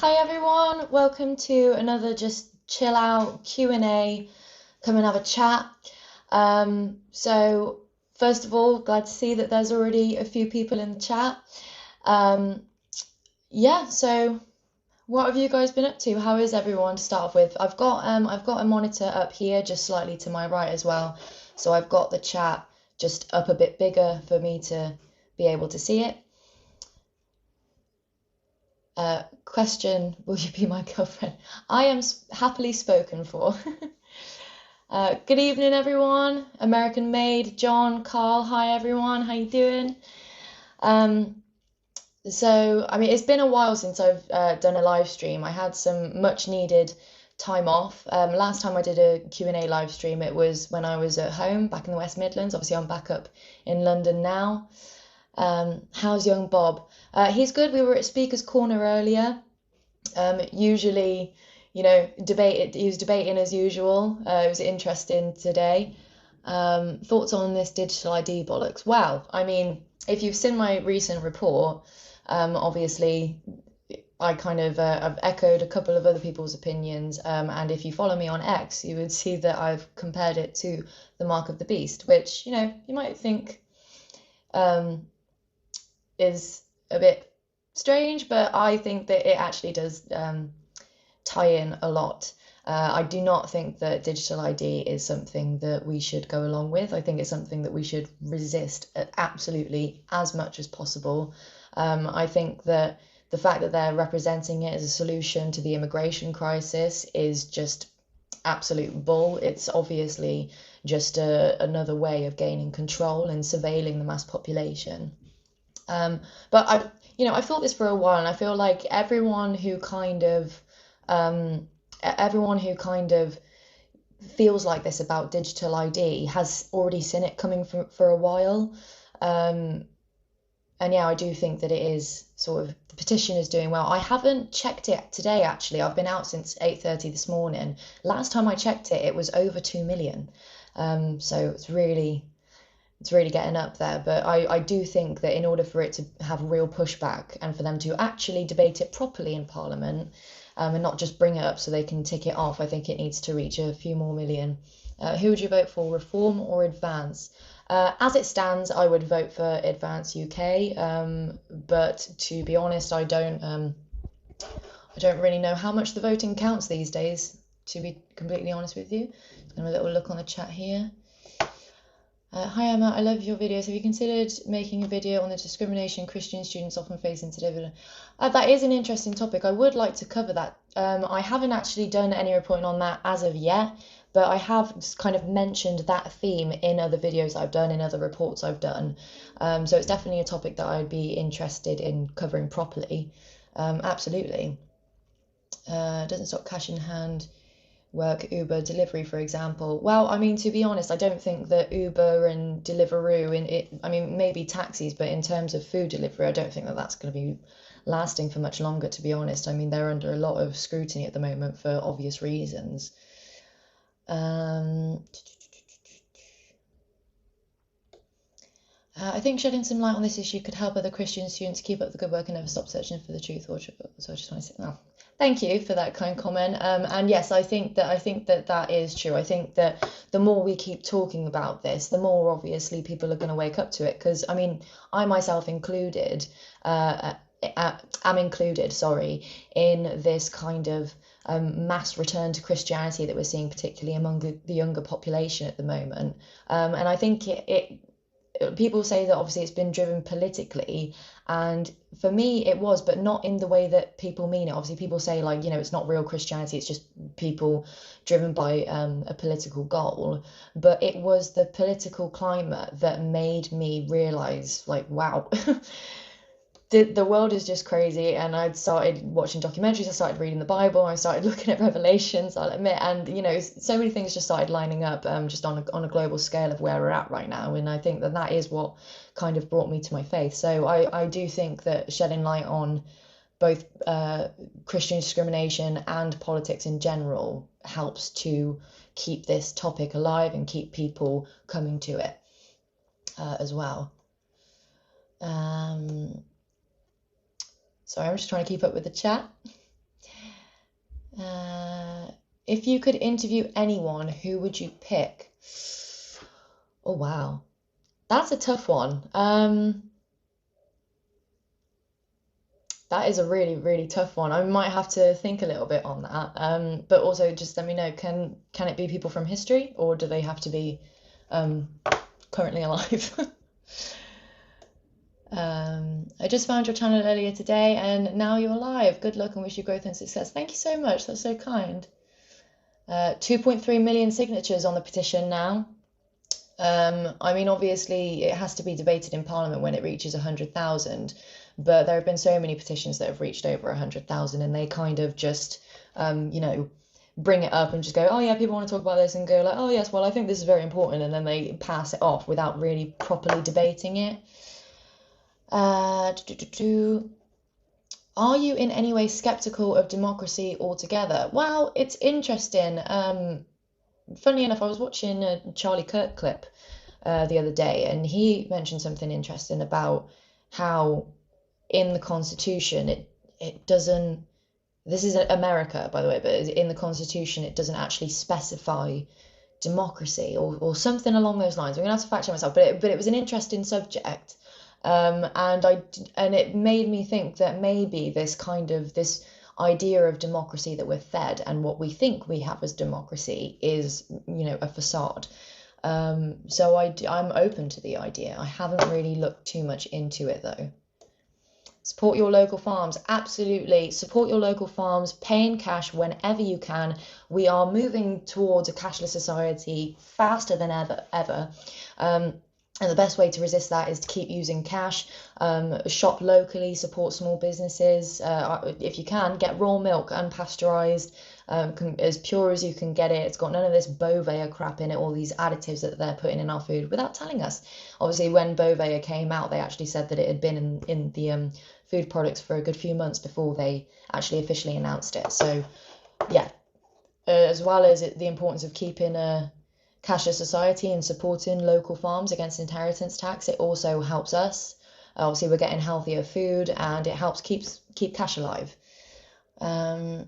Hi everyone, welcome to another just chill out Q&A. Come and have a chat. So first of all, glad to see that there's already a few people in the chat. Um, yeah, so what have you guys been up to? How is everyone to start off with? I've got a monitor up here just slightly to my right as well. So I've got the chat just up a bit bigger for me to be able to see it. Question, will you be my girlfriend? I am happily spoken for. Good evening, everyone. American Maid, John, Carl. Hi, everyone. How you doing? Um, I mean, it's been a while since I've done a live stream. I had some much needed time off. Last time I did a Q&A live stream, it was when I was at home back in the West Midlands. Obviously, I'm back up in London now. How's young Bob? He's good. We were at Speaker's Corner earlier. Usually, he was debating as usual. It was interesting today. Thoughts on this digital ID bollocks? Well, I mean, if you've seen my recent report, obviously I kind of I've echoed a couple of other people's opinions, and if you follow me on X, you would see that I've compared it to the Mark of the Beast, which, you might think um, is a bit strange, but I think that it actually does tie in a lot. I do not think that digital ID is something that we should go along with. I think it's something that we should resist absolutely as much as possible. I think that the fact that they're representing it as a solution to the immigration crisis is just absolute bull. It's obviously just another way of gaining control and surveilling the mass population. But I've thought this for a while, and I feel like everyone who kind of feels like this about digital ID has already seen it coming for a while. And yeah, I do think that it is sort of the petition is doing well. I haven't checked it today actually. I've been out since 8:30 this morning. Last time I checked it, it was over 2 million. So it's really getting up there. But I do think that in order for it to have real pushback and for them to actually debate it properly in Parliament, and not just bring it up so they can tick it off, I think it needs to reach a few more million. Who would you vote for, Reform or Advance? As it stands, I would vote for Advance UK, but to be honest, I don't really know how much the voting counts these days, to be completely honest with you. Just gonna have a little look on the chat here. Hi Emma, I love your videos. Have you considered making a video on the discrimination Christian students often face in today? That is an interesting topic. I would like to cover that. I haven't actually done any reporting on that as of yet, but I have kind of mentioned that theme in other videos I've done, in other reports I've done. So it's definitely a topic that I'd be interested in covering properly. Absolutely. Doesn't stop cash in hand work, Uber delivery, for example. Well, I mean, to be honest, I don't think that Uber and Deliveroo I mean, maybe taxis, but in terms of food delivery, I don't think that that's going to be lasting for much longer, to be honest. I mean, they're under a lot of scrutiny at the moment for obvious reasons. I think shedding some light on this issue could help other Christian students keep up the good work and never stop searching for the truth. So I just want to say, oh, thank you for that kind comment. And yes, I think that is true. I think that the more we keep talking about this, the more obviously people are going to wake up to it. Because I mean, I myself included, am included, sorry, in this kind of mass return to Christianity that we're seeing, particularly among the younger population at the moment. And I think people say that obviously it's been driven politically, and for me it was, but not in the way that people mean it. Obviously people say, like, it's not real Christianity, it's just people driven by a political goal, but it was the political climate that made me realize, like, wow, the world is just crazy. And I'd started watching documentaries, I started reading the Bible, I started looking at Revelations, I'll admit, and so many things just started lining up, just on a global scale of where we're at right now. And I think that is what kind of brought me to my faith. So I do think that shedding light on both Christian discrimination and politics in general helps to keep this topic alive and keep people coming to it as well. Sorry, I'm just trying to keep up with the chat. If you could interview anyone, who would you pick? Oh, wow. That's a tough one. That is a really, really tough one. I might have to think a little bit on that. But also just let me know, can it be people from history, or do they have to be um, currently alive? I just found your channel earlier today and now you're live. Good luck and wish you growth and success. Thank you so much. That's so kind. 2.3 million signatures on the petition now. I mean, obviously, it has to be debated in Parliament when it reaches 100,000, but there have been so many petitions that have reached over 100,000, and they kind of just, bring it up and just go, oh yeah, people want to talk about this, and go like, oh yes, well, I think this is very important, and then they pass it off without really properly debating it. Are you in any way skeptical of democracy altogether? Well, it's interesting. Funnily enough, I was watching a Charlie Kirk clip the other day, and he mentioned something interesting about how in the Constitution it doesn't. This is America, by the way, but in the Constitution it doesn't actually specify democracy or something along those lines. I'm gonna have to fact check myself, but it was an interesting subject. And it made me think that maybe this idea of democracy that we're fed and what we think we have as democracy is, a facade. So I'm open to the idea. I haven't really looked too much into it though. Support your local farms. Absolutely. Support your local farms. Pay in cash whenever you can. We are moving towards a cashless society faster than ever. And the best way to resist that is to keep using cash, shop locally, support small businesses. If you can, get raw milk, unpasteurized, as pure as you can get it. It's got none of this Bovaer crap in it, all these additives that they're putting in our food without telling us. Obviously, when Bovaer came out, they actually said that it had been in the food products for a good few months before they actually officially announced it. So, yeah, as well as the importance of keeping a cashless society and supporting local farms against inheritance tax, it also helps us. Obviously, we're getting healthier food, and it helps keep cash alive. I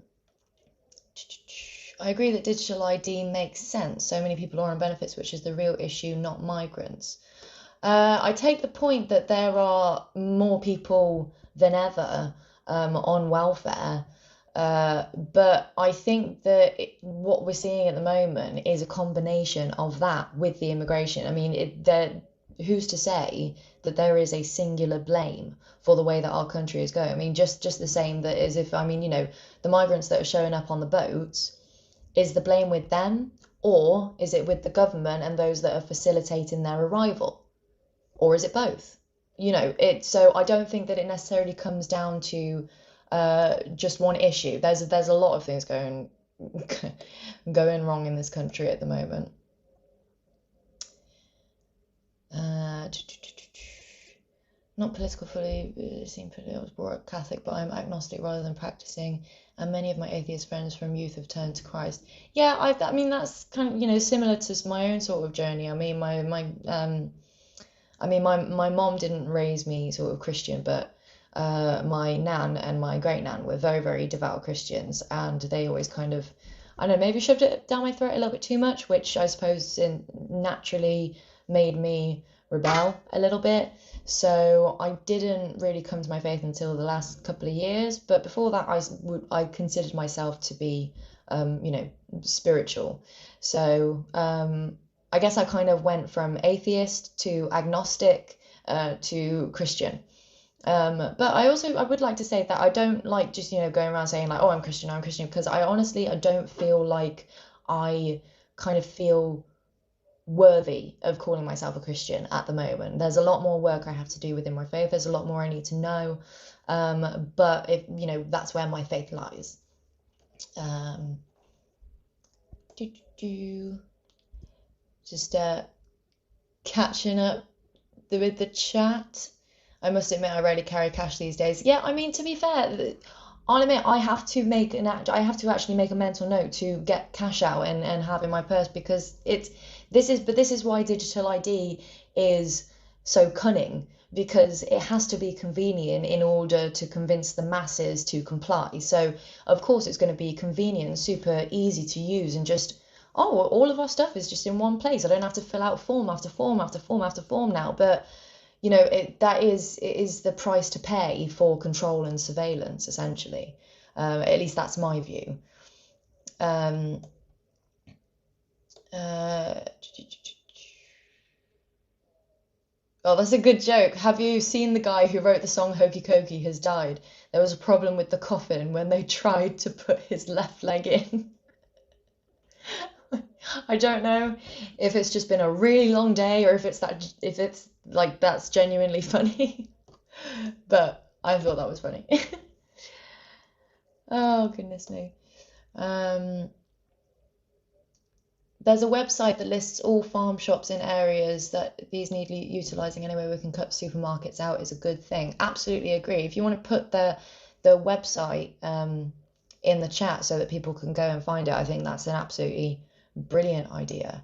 agree that digital ID makes sense. So many people are on benefits, which is the real issue, not migrants. I take the point that there are more people than ever on welfare. But I think that what we're seeing at the moment is a combination of that with the immigration. I mean, who's to say that there is a singular blame for the way that our country is going? I mean, just the same that as if, the migrants that are showing up on the boats, is the blame with them, or is it with the government and those that are facilitating their arrival? Or is it both? So I don't think that it necessarily comes down to just one issue. There's a lot of things going wrong in this country at the moment. Not political fully, seem pretty. I was brought up Catholic, but I'm agnostic rather than practicing, and many of my atheist friends from youth have turned to Christ. Yeah, I mean that's kind of similar to my own sort of journey. I mean my mom didn't raise me sort of Christian, but my nan and my great nan were very, very devout Christians, and they always kind of, I don't know, maybe shoved it down my throat a little bit too much, which I suppose naturally made me rebel a little bit. So I didn't really come to my faith until the last couple of years, but before that I considered myself to be spiritual. So I guess I kind of went from atheist to agnostic to Christian. But I would like to say that I don't like just, going around saying like, oh, I'm Christian, because I don't feel like I kind of feel worthy of calling myself a Christian at the moment. There's a lot more work I have to do within my faith. There's a lot more I need to know. But if, that's where my faith lies. Just catching up with the chat. I must admit, I rarely carry cash these days. Yeah, I mean, to be fair, I'll admit I have to actually make a mental note to get cash out and have in my purse, because this is why digital ID is so cunning, because it has to be convenient in order to convince the masses to comply. So of course it's going to be convenient, super easy to use, and just, oh, all of our stuff is just in one place. I don't have to fill out form after form after form after form now. But you know, it is the price to pay for control and surveillance, essentially. At least that's my view. Um, uh, Oh, that's a good joke. Have you seen the guy who wrote the song Hokey Cokey has died? There was a problem with the coffin when they tried to put his left leg in. I don't know if it's just been a really long day or if it's like that's genuinely funny. But I thought that was funny. Oh, goodness me. Um, There's a website that lists all farm shops in areas that these need utilising. Anyway, we can cut supermarkets out is a good thing. Absolutely agree. If you want to put the website in the chat so that people can go and find it, I think that's an absolutely brilliant idea.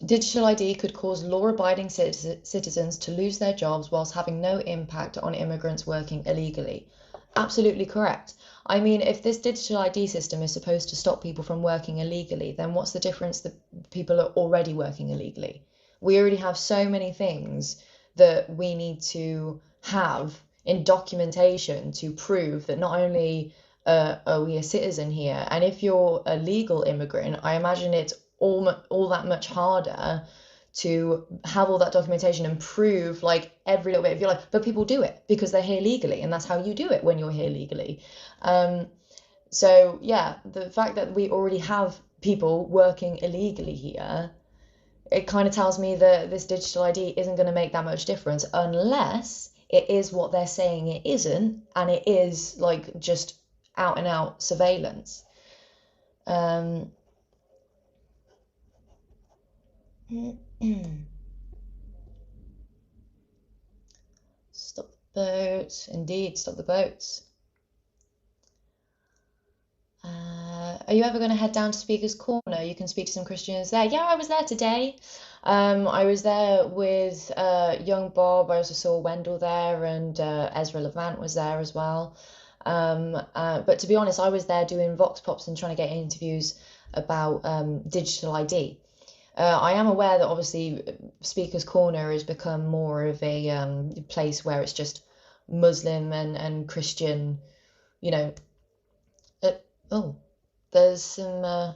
Digital ID could cause law-abiding citizens to lose their jobs whilst having no impact on immigrants working illegally. Absolutely correct. I mean, if this digital ID system is supposed to stop people from working illegally, then what's the difference that people are already working illegally? We already have so many things that we need to have in documentation to prove that not only are we a citizen here, and if you're a legal immigrant, I imagine it's all that much harder to have all that documentation and prove like every little bit of your life. But people do it because they're here legally, and that's how you do it when you're here legally. So yeah, the fact that we already have people working illegally here, it kind of tells me that this digital ID isn't going to make that much difference unless it is what they're saying it isn't, and it is like just out and out surveillance. Stop the boats. Indeed, stop the boats. Are you ever going to head down to Speaker's Corner? You can speak to some Christians there. Yeah, I was there today. I was there with young Bob. I also saw Wendell there, and Ezra Levant was there as well. But to be honest, I was there doing Vox Pops and trying to get interviews about digital ID. I am aware that obviously Speaker's Corner has become more of a place where it's just Muslim and Christian, you know. Oh, there's some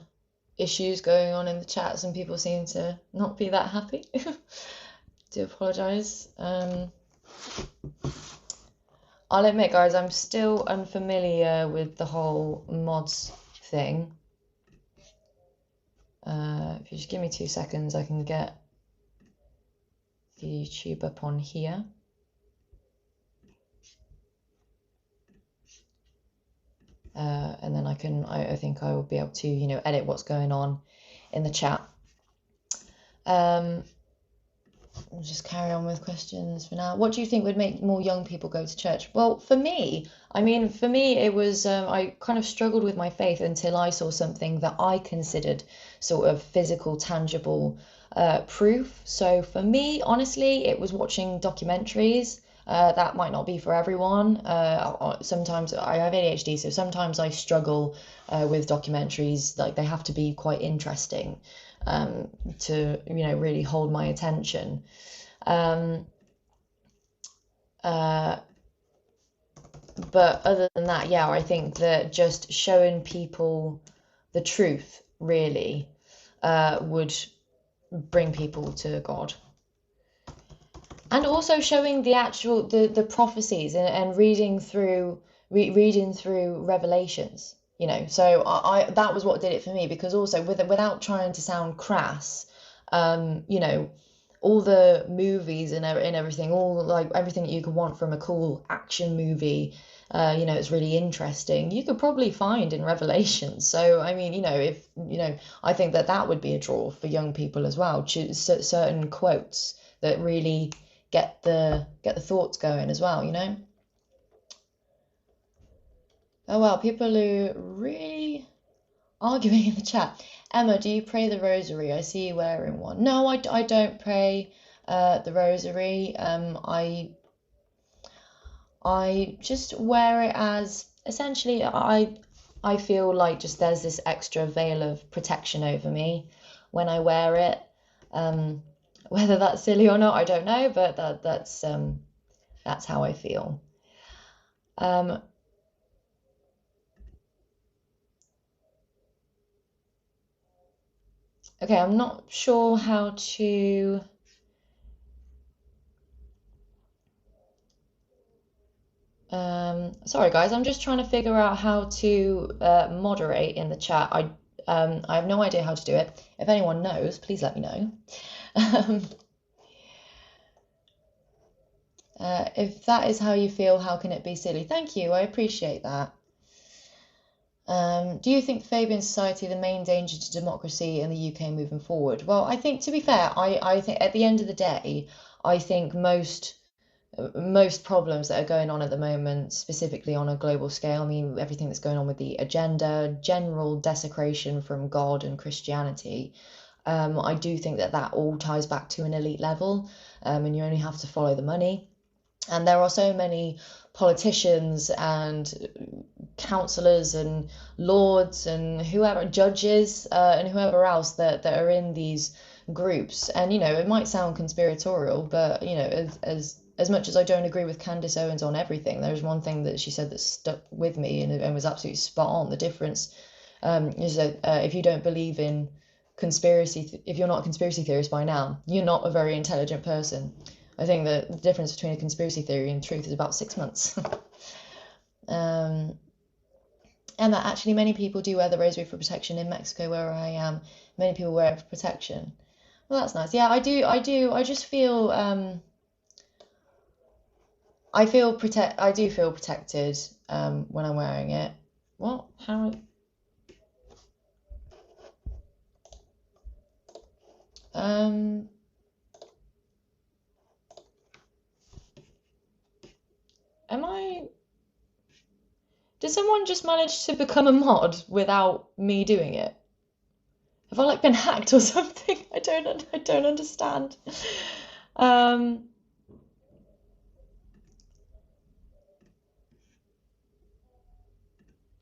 issues going on in the chat. Some people seem to not be that happy. Do apologise. I'll admit, guys, I'm still unfamiliar with the whole mods thing. If you just give me 2 seconds, I can get the YouTube up on here. And then I think I will be able to, you know, edit what's going on in the chat. I'll just carry on with questions for now. What do you think would make more young people go to church? Well, for me, it was, I kind of struggled with my faith until I saw something that I considered sort of physical, tangible proof. So for me, honestly, it was watching documentaries. That might not be for everyone. Sometimes I have ADHD, so sometimes I struggle with documentaries. Like they have to be quite interesting to, you know, really hold my attention. But other than that, yeah, I think that just showing people the truth really would bring people to God. And also showing the actual the prophecies and reading through Revelations, you know. So I that was what did it for me, because also without trying to sound crass, you know, all the movies and everything, all like everything that you could want from a cool action movie, you know, it's really interesting, you could probably find in Revelations. So I mean, you know, if you know, I think that would be a draw for young people as well. Choose certain quotes that really get the thoughts going as well, you know. Oh well, people are really arguing in the chat. Emma, do you pray the rosary? I see you wearing one. No, I don't pray the rosary. I just wear it as essentially I feel like just there's this extra veil of protection over me when I wear it. Whether that's silly or not, I don't know, but that's how I feel. Okay, I'm not sure how to. Sorry guys, I'm just trying to figure out how to moderate in the chat. I have no idea how to do it. If anyone knows, please let me know. If that is how you feel, how can it be silly? Thank you, I appreciate that. Do you think Fabian society the main danger to democracy in the UK moving forward? Well, I think, to be fair, I think at the end of the day, I think most problems that are going on at the moment, specifically on a global scale, I mean, everything that's going on with the agenda, general desecration from God and Christianity, I do think that all ties back to an elite level, and you only have to follow the money. And there are so many politicians and councillors and lords and whoever, judges and whoever else that are in these groups. And, it might sound conspiratorial, but, as much as I don't agree with Candace Owens on everything, there's one thing that she said that stuck with me and was absolutely spot on. The difference is that if you don't believe in if you're not a conspiracy theorist by now, you're not a very intelligent person. I think that the difference between a conspiracy theory and truth is about 6 months. And that actually many people do wear the rosary for protection in Mexico, where I am. Many people wear it for protection. Well, that's nice. Yeah, I do. I just feel I do feel protected when I'm wearing it. What? How? Am I? Did someone just manage to become a mod without me doing it? Have I been hacked or something? I don't understand.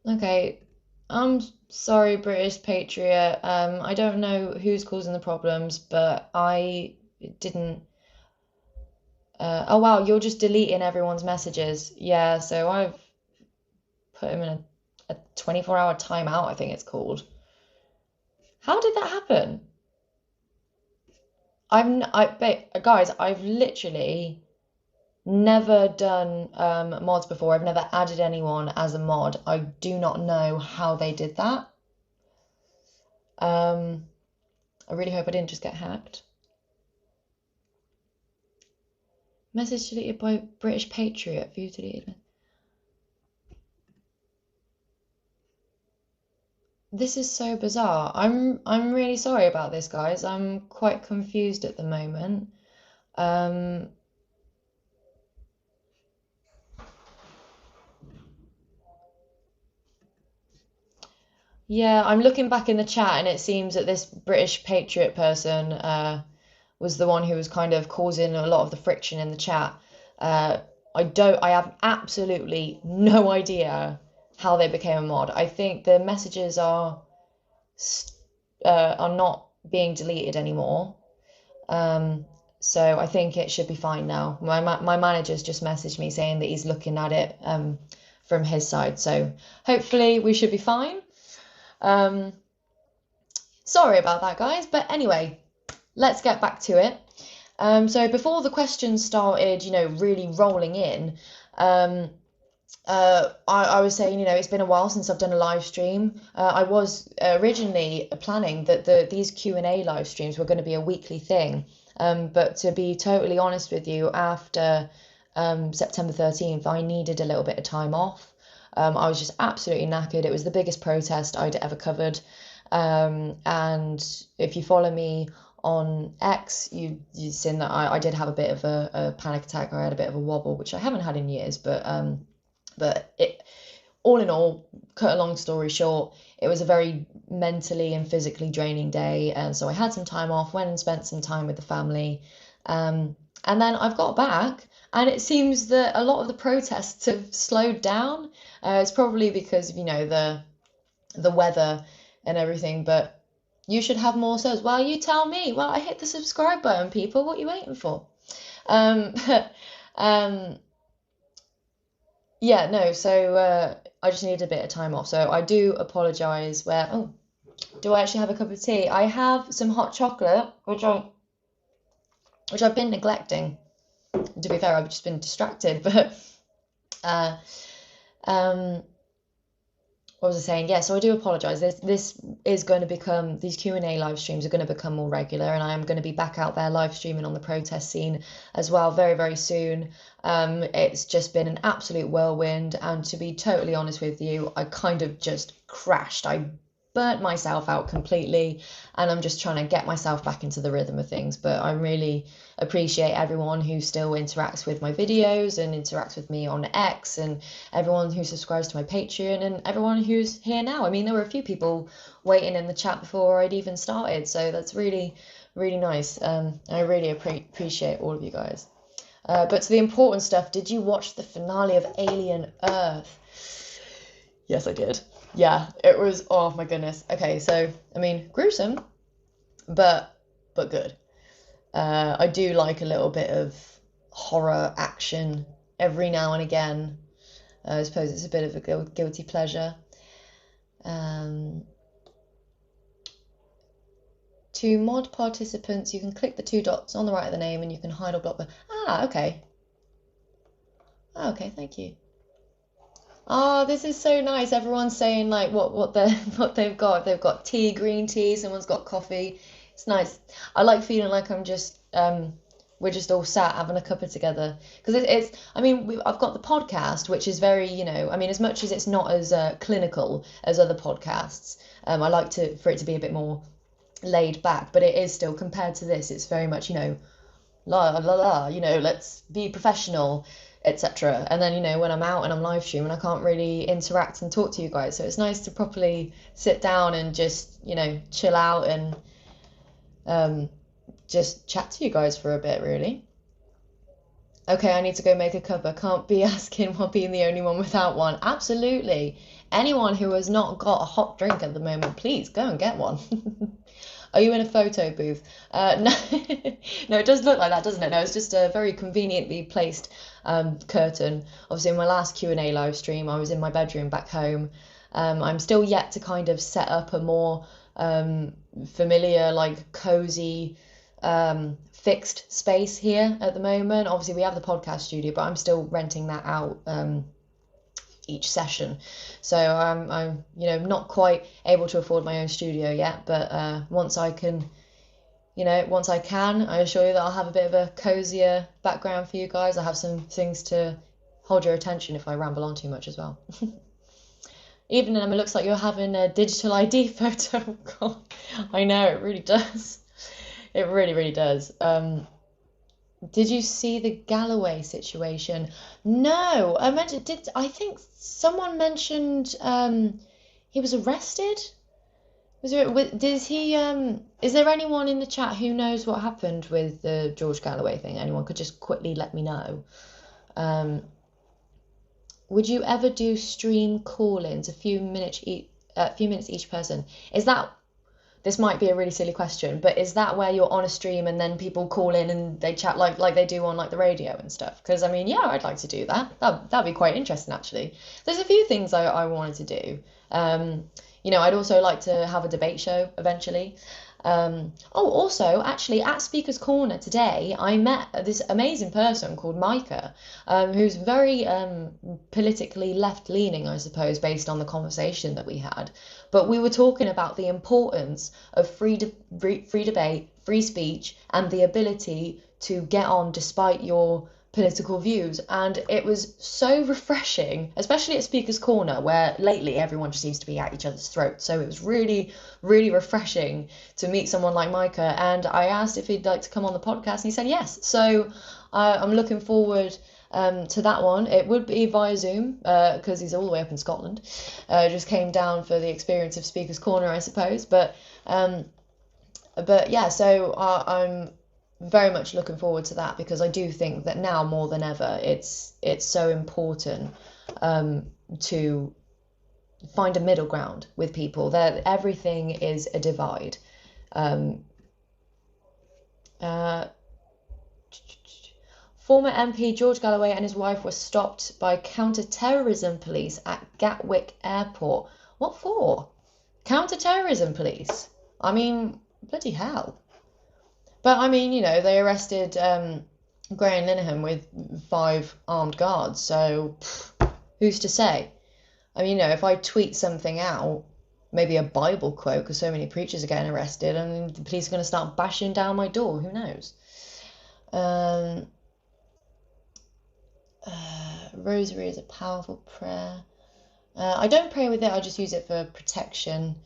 Okay, I'm sorry, British Patriot. I don't know who's causing the problems, but I didn't. Oh wow, you're just deleting everyone's messages. Yeah, so I've put him in a 24-hour timeout, I think it's called. How did that happen? Guys, I've literally never done mods before. I've never added anyone as a mod. I do not know how they did that. I really hope I didn't just get hacked. Message deleted by British Patriot. View deleted. This is so bizarre. I'm really sorry about this, guys. I'm quite confused at the moment. Yeah, I'm looking back in the chat and it seems that this British Patriot person was the one who was kind of causing a lot of the friction in the chat. I have absolutely no idea how they became a mod. I think the messages are not being deleted anymore. So I think it should be fine now. My manager's just messaged me saying that he's looking at it from his side. So hopefully we should be fine. Sorry about that, guys. But anyway, let's get back to it. So before the questions started, really rolling in, I was saying, it's been a while since I've done a live stream. I was originally planning that these Q&A live streams were going to be a weekly thing. But to be totally honest with you, after September 13th, I needed a little bit of time off. I was just absolutely knackered. It was the biggest protest I'd ever covered. And if you follow me on X, you've seen that I did have a bit of a panic attack. I had a bit of a wobble, which I haven't had in years, but all in all, cut a long story short, it was a very mentally and physically draining day. And so I had some time off, went and spent some time with the family. And then I've got back, and it seems that a lot of the protests have slowed down. It's probably because of, the weather and everything, but you should have more subs. Well, you tell me. Well, I hit the subscribe button, people. What are you waiting for? Um, um, yeah, no, so I just needed a bit of time off. So I do apologise oh, do I actually have a cup of tea? I have some hot chocolate, which I've been neglecting. To be fair, I've just been distracted, but uh, um, what was I saying? Yeah, so I do apologise. This is going to become, these Q&A live streams are going to become more regular, and I am going to be back out there live streaming on the protest scene as well very, very soon. It's just been an absolute whirlwind, and to be totally honest with you, I kind of just crashed. I burnt myself out completely, and I'm just trying to get myself back into the rhythm of things. But I really appreciate everyone who still interacts with my videos and interacts with me on X, and everyone who subscribes to my Patreon, and everyone who's here now. I mean, there were a few people waiting in the chat before I'd even started, so that's really, really nice. I really appreciate all of you guys. But to the important stuff, did you watch the finale of Alien Earth? Yes, I did. Yeah, it was, oh my goodness. Okay, so, I mean, gruesome, but good. I do like a little bit of horror action every now and again. I suppose it's a bit of a guilty pleasure. To mod participants, you can click the 2 dots on the right of the name, and you can hide or block the... Ah, okay. Okay, thank you. Oh, this is so nice. Everyone's saying like what they've got. They've got tea, green tea. Someone's got coffee. It's nice. I like feeling like I'm just we're just all sat having a cuppa together, because it's. I mean, I've got the podcast, which is very, I mean, as much as it's not as clinical as other podcasts, I like for it to be a bit more laid back, but it is still, compared to this, it's very much, la la la, let's be professional, etc. And then, when I'm out and I'm live streaming, I can't really interact and talk to you guys. So it's nice to properly sit down and just, chill out and just chat to you guys for a bit, really. Okay, I need to go make a cuppa. Can't be asking while being the only one without one. Absolutely. Anyone who has not got a hot drink at the moment, please go and get one. Are you in a photo booth? No, no, it does look like that, doesn't it? No, it's just a very conveniently placed curtain. Obviously, in my last Q&A live stream, I was in my bedroom back home. I'm still yet to kind of set up a more familiar, like cozy, fixed space here at the moment. Obviously, we have the podcast studio, but I'm still renting that out each session. So I'm not quite able to afford my own studio yet, but once I can, I assure you that I'll have a bit of a cozier background for you guys. I have some things to hold your attention if I ramble on too much as well. Evening, Emma, looks like you're having a digital ID photo. God, I know, it really does. It really, really does. Did you see the Galloway situation? No, I think someone mentioned he was arrested? Is there anyone in the chat who knows what happened with the George Galloway thing? Anyone could just quickly let me know. Would you ever do stream call-ins, a few minutes each person? This might be a really silly question, but is that where you're on a stream and then people call in and they chat like they do on like the radio and stuff? Because I mean, yeah, I'd like to do that. That'd be quite interesting, actually. There's a few things I wanted to do. I'd also like to have a debate show eventually. Also, actually, at Speaker's Corner today, I met this amazing person called Micah, who's very politically left-leaning, I suppose, based on the conversation that we had. But we were talking about the importance of free debate, free speech, and the ability to get on despite your political views, and it was so refreshing, especially at Speaker's Corner, where lately everyone just seems to be at each other's throats. So it was really, really refreshing to meet someone like Micah, and I asked if he'd like to come on the podcast, and he said yes. So I'm looking forward to that one. It would be via Zoom because he's all the way up in Scotland. Just came down for the experience of Speaker's Corner, I suppose. But yeah, so I'm very much looking forward to that because I do think that now more than ever, it's so important to find a middle ground with people. That everything is a divide. Former MP George Galloway and his wife were stopped by counter-terrorism police at Gatwick Airport. What for? Counter-terrorism police? I mean, bloody hell. But I mean, they arrested Graham Linehan with 5 armed guards, so who's to say? I mean, if I tweet something out, maybe a Bible quote, because so many preachers are getting arrested, and the police are going to start bashing down my door, who knows? Rosary is a powerful prayer. I don't pray with it, I just use it for protection.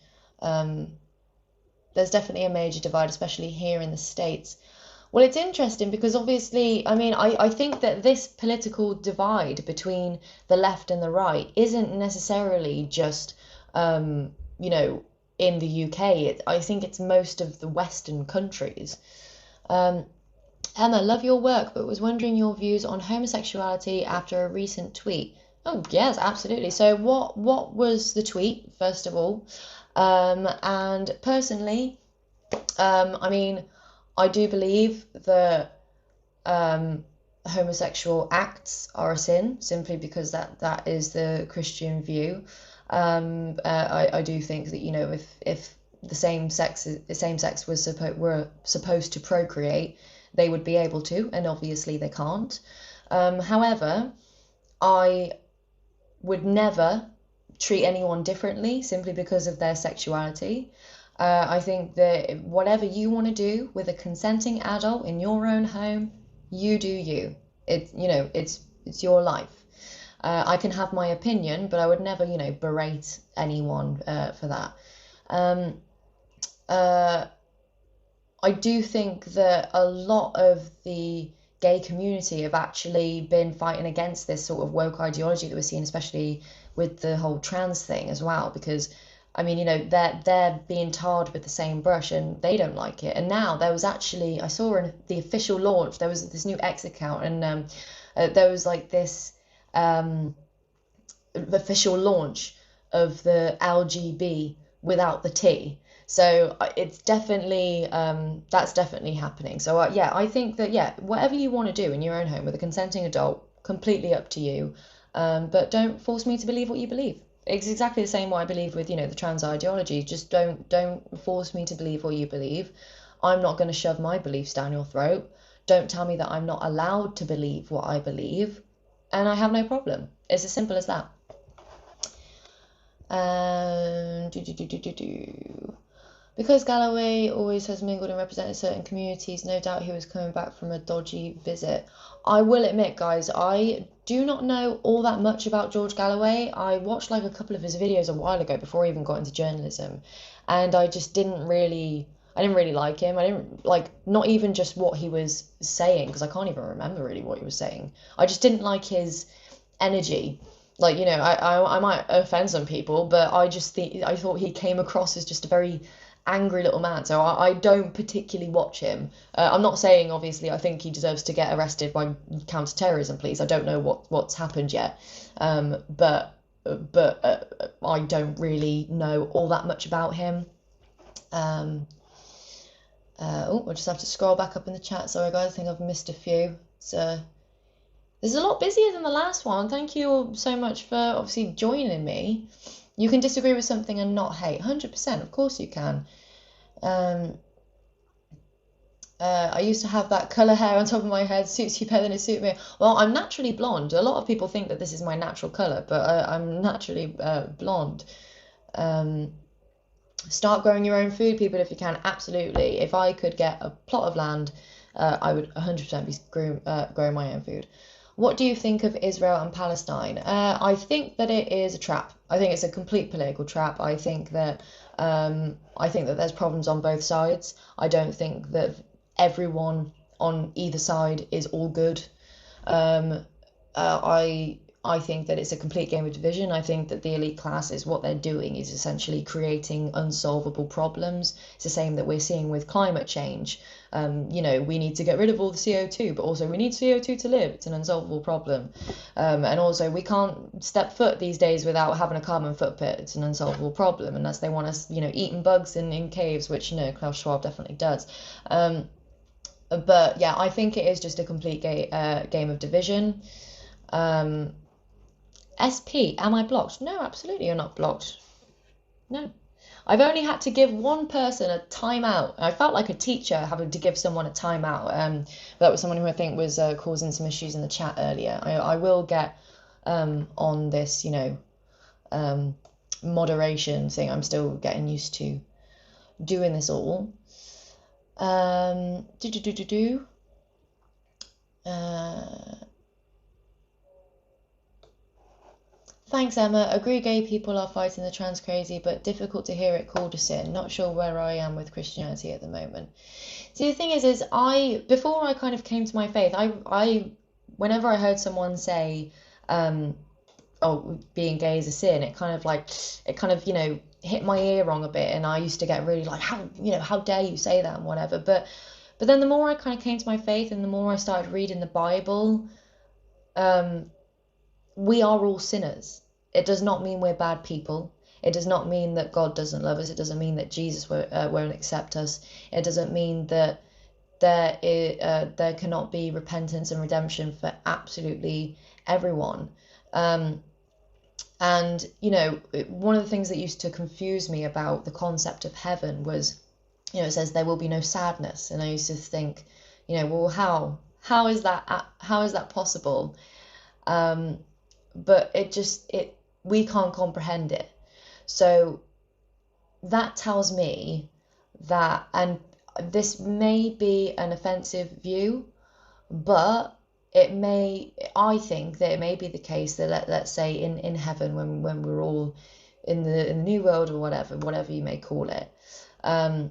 There's definitely a major divide, especially here in the States. Well, it's interesting because obviously, I mean, I think that this political divide between the left and the right isn't necessarily just, in the UK. I think it's most of the Western countries. Emma, love your work, but was wondering your views on homosexuality after a recent tweet. Oh, yes, absolutely. So what was the tweet, first of all? And personally, I mean, I do believe that homosexual acts are a sin, simply because that is the Christian view. I do think that, if the same sex were supposed to procreate, they would be able to, and obviously they can't. However, I would never treat anyone differently simply because of their sexuality. I think that whatever you want to do with a consenting adult in your own home, you do you. It's your life. I can have my opinion, but I would never, berate anyone for that. I do think that a lot of the gay community have actually been fighting against this sort of woke ideology that we're seeing, especially with the whole trans thing as well, because I mean, they're being tarred with the same brush and they don't like it. And now there was actually, I saw in the official launch, there was this new X account, and there was like this official launch of the LGB without the T. So it's definitely, that's definitely happening. So yeah, I think that, whatever you want to do in your own home with a consenting adult, completely up to you. But don't force me to believe what you believe. It's exactly the same what I believe with, the trans ideology. Just don't force me to believe what you believe. I'm not going to shove my beliefs down your throat. Don't tell me that I'm not allowed to believe what I believe, and I have no problem. It's as simple as that. Because Galloway always has mingled and represented certain communities, no doubt he was coming back from a dodgy visit. I will admit, guys, I do not know all that much about George Galloway. I watched like a couple of his videos a while ago before I even got into journalism, and I just didn't really like him. I didn't like, not even just what he was saying, because I can't even remember really what he was saying. I just didn't like his energy. Like, I might offend some people, but I thought he came across as just a very angry little man, so I don't particularly watch him. I'm not saying, obviously, I think he deserves to get arrested by counter-terrorism police. I don't know what's happened yet, but I don't really know all that much about him. We'll just have to scroll back up in the chat. Sorry, guys, I think I've missed a few. So this is a lot busier than the last one. Thank you all so much for obviously joining me. You can disagree with something and not hate. 100%, of course you can. I used to have that colour hair on top of my head. Suits you better than it suits me. Well, I'm naturally blonde. A lot of people think that this is my natural colour, but I'm naturally blonde. Start growing your own food, people, if you can. Absolutely. If I could get a plot of land, I would 100% be growing my own food. What do you think of Israel and Palestine? I think that it is a trap. I think it's a complete political trap. I think that there's problems on both sides. I don't think that everyone on either side is all good. I think that it's a complete game of division. I think that the elite classes, what they're doing is essentially creating unsolvable problems. It's the same that we're seeing with climate change. We need to get rid of all the CO2, but also we need CO2 to live. It's an unsolvable problem. And also we can't step foot these days without having a carbon footprint. It's an unsolvable problem unless they want us, eating bugs in caves, which, Klaus Schwab definitely does. But yeah, I think it is just a complete game of division. SP, am I blocked? No, absolutely you're not blocked. No. I've only had to give one person a timeout. I felt like a teacher having to give someone a timeout. That was someone who I think was causing some issues in the chat earlier. I will get on this, moderation thing. I'm still getting used to doing this all. Thanks, Emma. Agree gay people are fighting the trans crazy, but difficult to hear it called a sin. Not sure where I am with Christianity at the moment. See, the thing is before I kind of came to my faith, I whenever I heard someone say, oh, being gay is a sin, it kind of hit my ear wrong a bit, and I used to get really like, how dare you say that and whatever. But then the more I kind of came to my faith and the more I started reading the Bible, we are all sinners. It does not mean we're bad people. It does not mean that God doesn't love us. It doesn't mean that Jesus won't accept us. It doesn't mean that there cannot be repentance and redemption for absolutely everyone. And one of the things that used to confuse me about the concept of heaven was, it says there will be no sadness, and I used to think, well, how is that possible? But we can't comprehend it. So that tells me that, and this may be an offensive view, but I think that it may be the case that let's say in heaven, when we're all in the new world, or whatever you may call it, I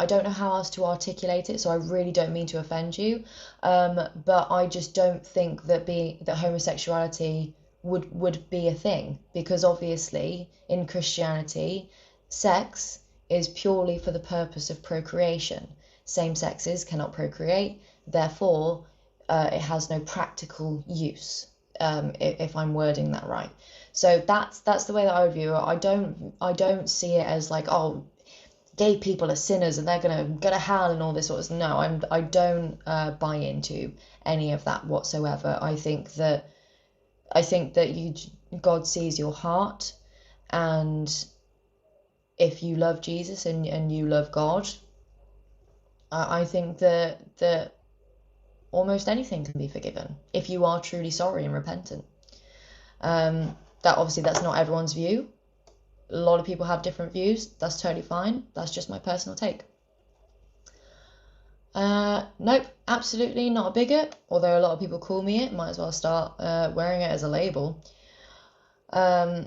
don't know how else to articulate it, so I really don't mean to offend you, but I just don't think that homosexuality would be a thing, because obviously in Christianity, sex is purely for the purpose of procreation. Same sexes cannot procreate, therefore it has no practical use, if I'm wording that right. So that's the way that I would view it. I don't see it as like, oh, gay people are sinners and they're gonna go to hell and all this sort of stuff. No, I don't buy into any of that whatsoever. I think that God sees your heart, and if you love Jesus and you love God, I think that almost anything can be forgiven if you are truly sorry and repentant. That's not everyone's view. A lot of people have different views. That's totally fine. That's just my personal take. Nope, absolutely not a bigot, although a lot of people call me it. Might as well start wearing it as a label. I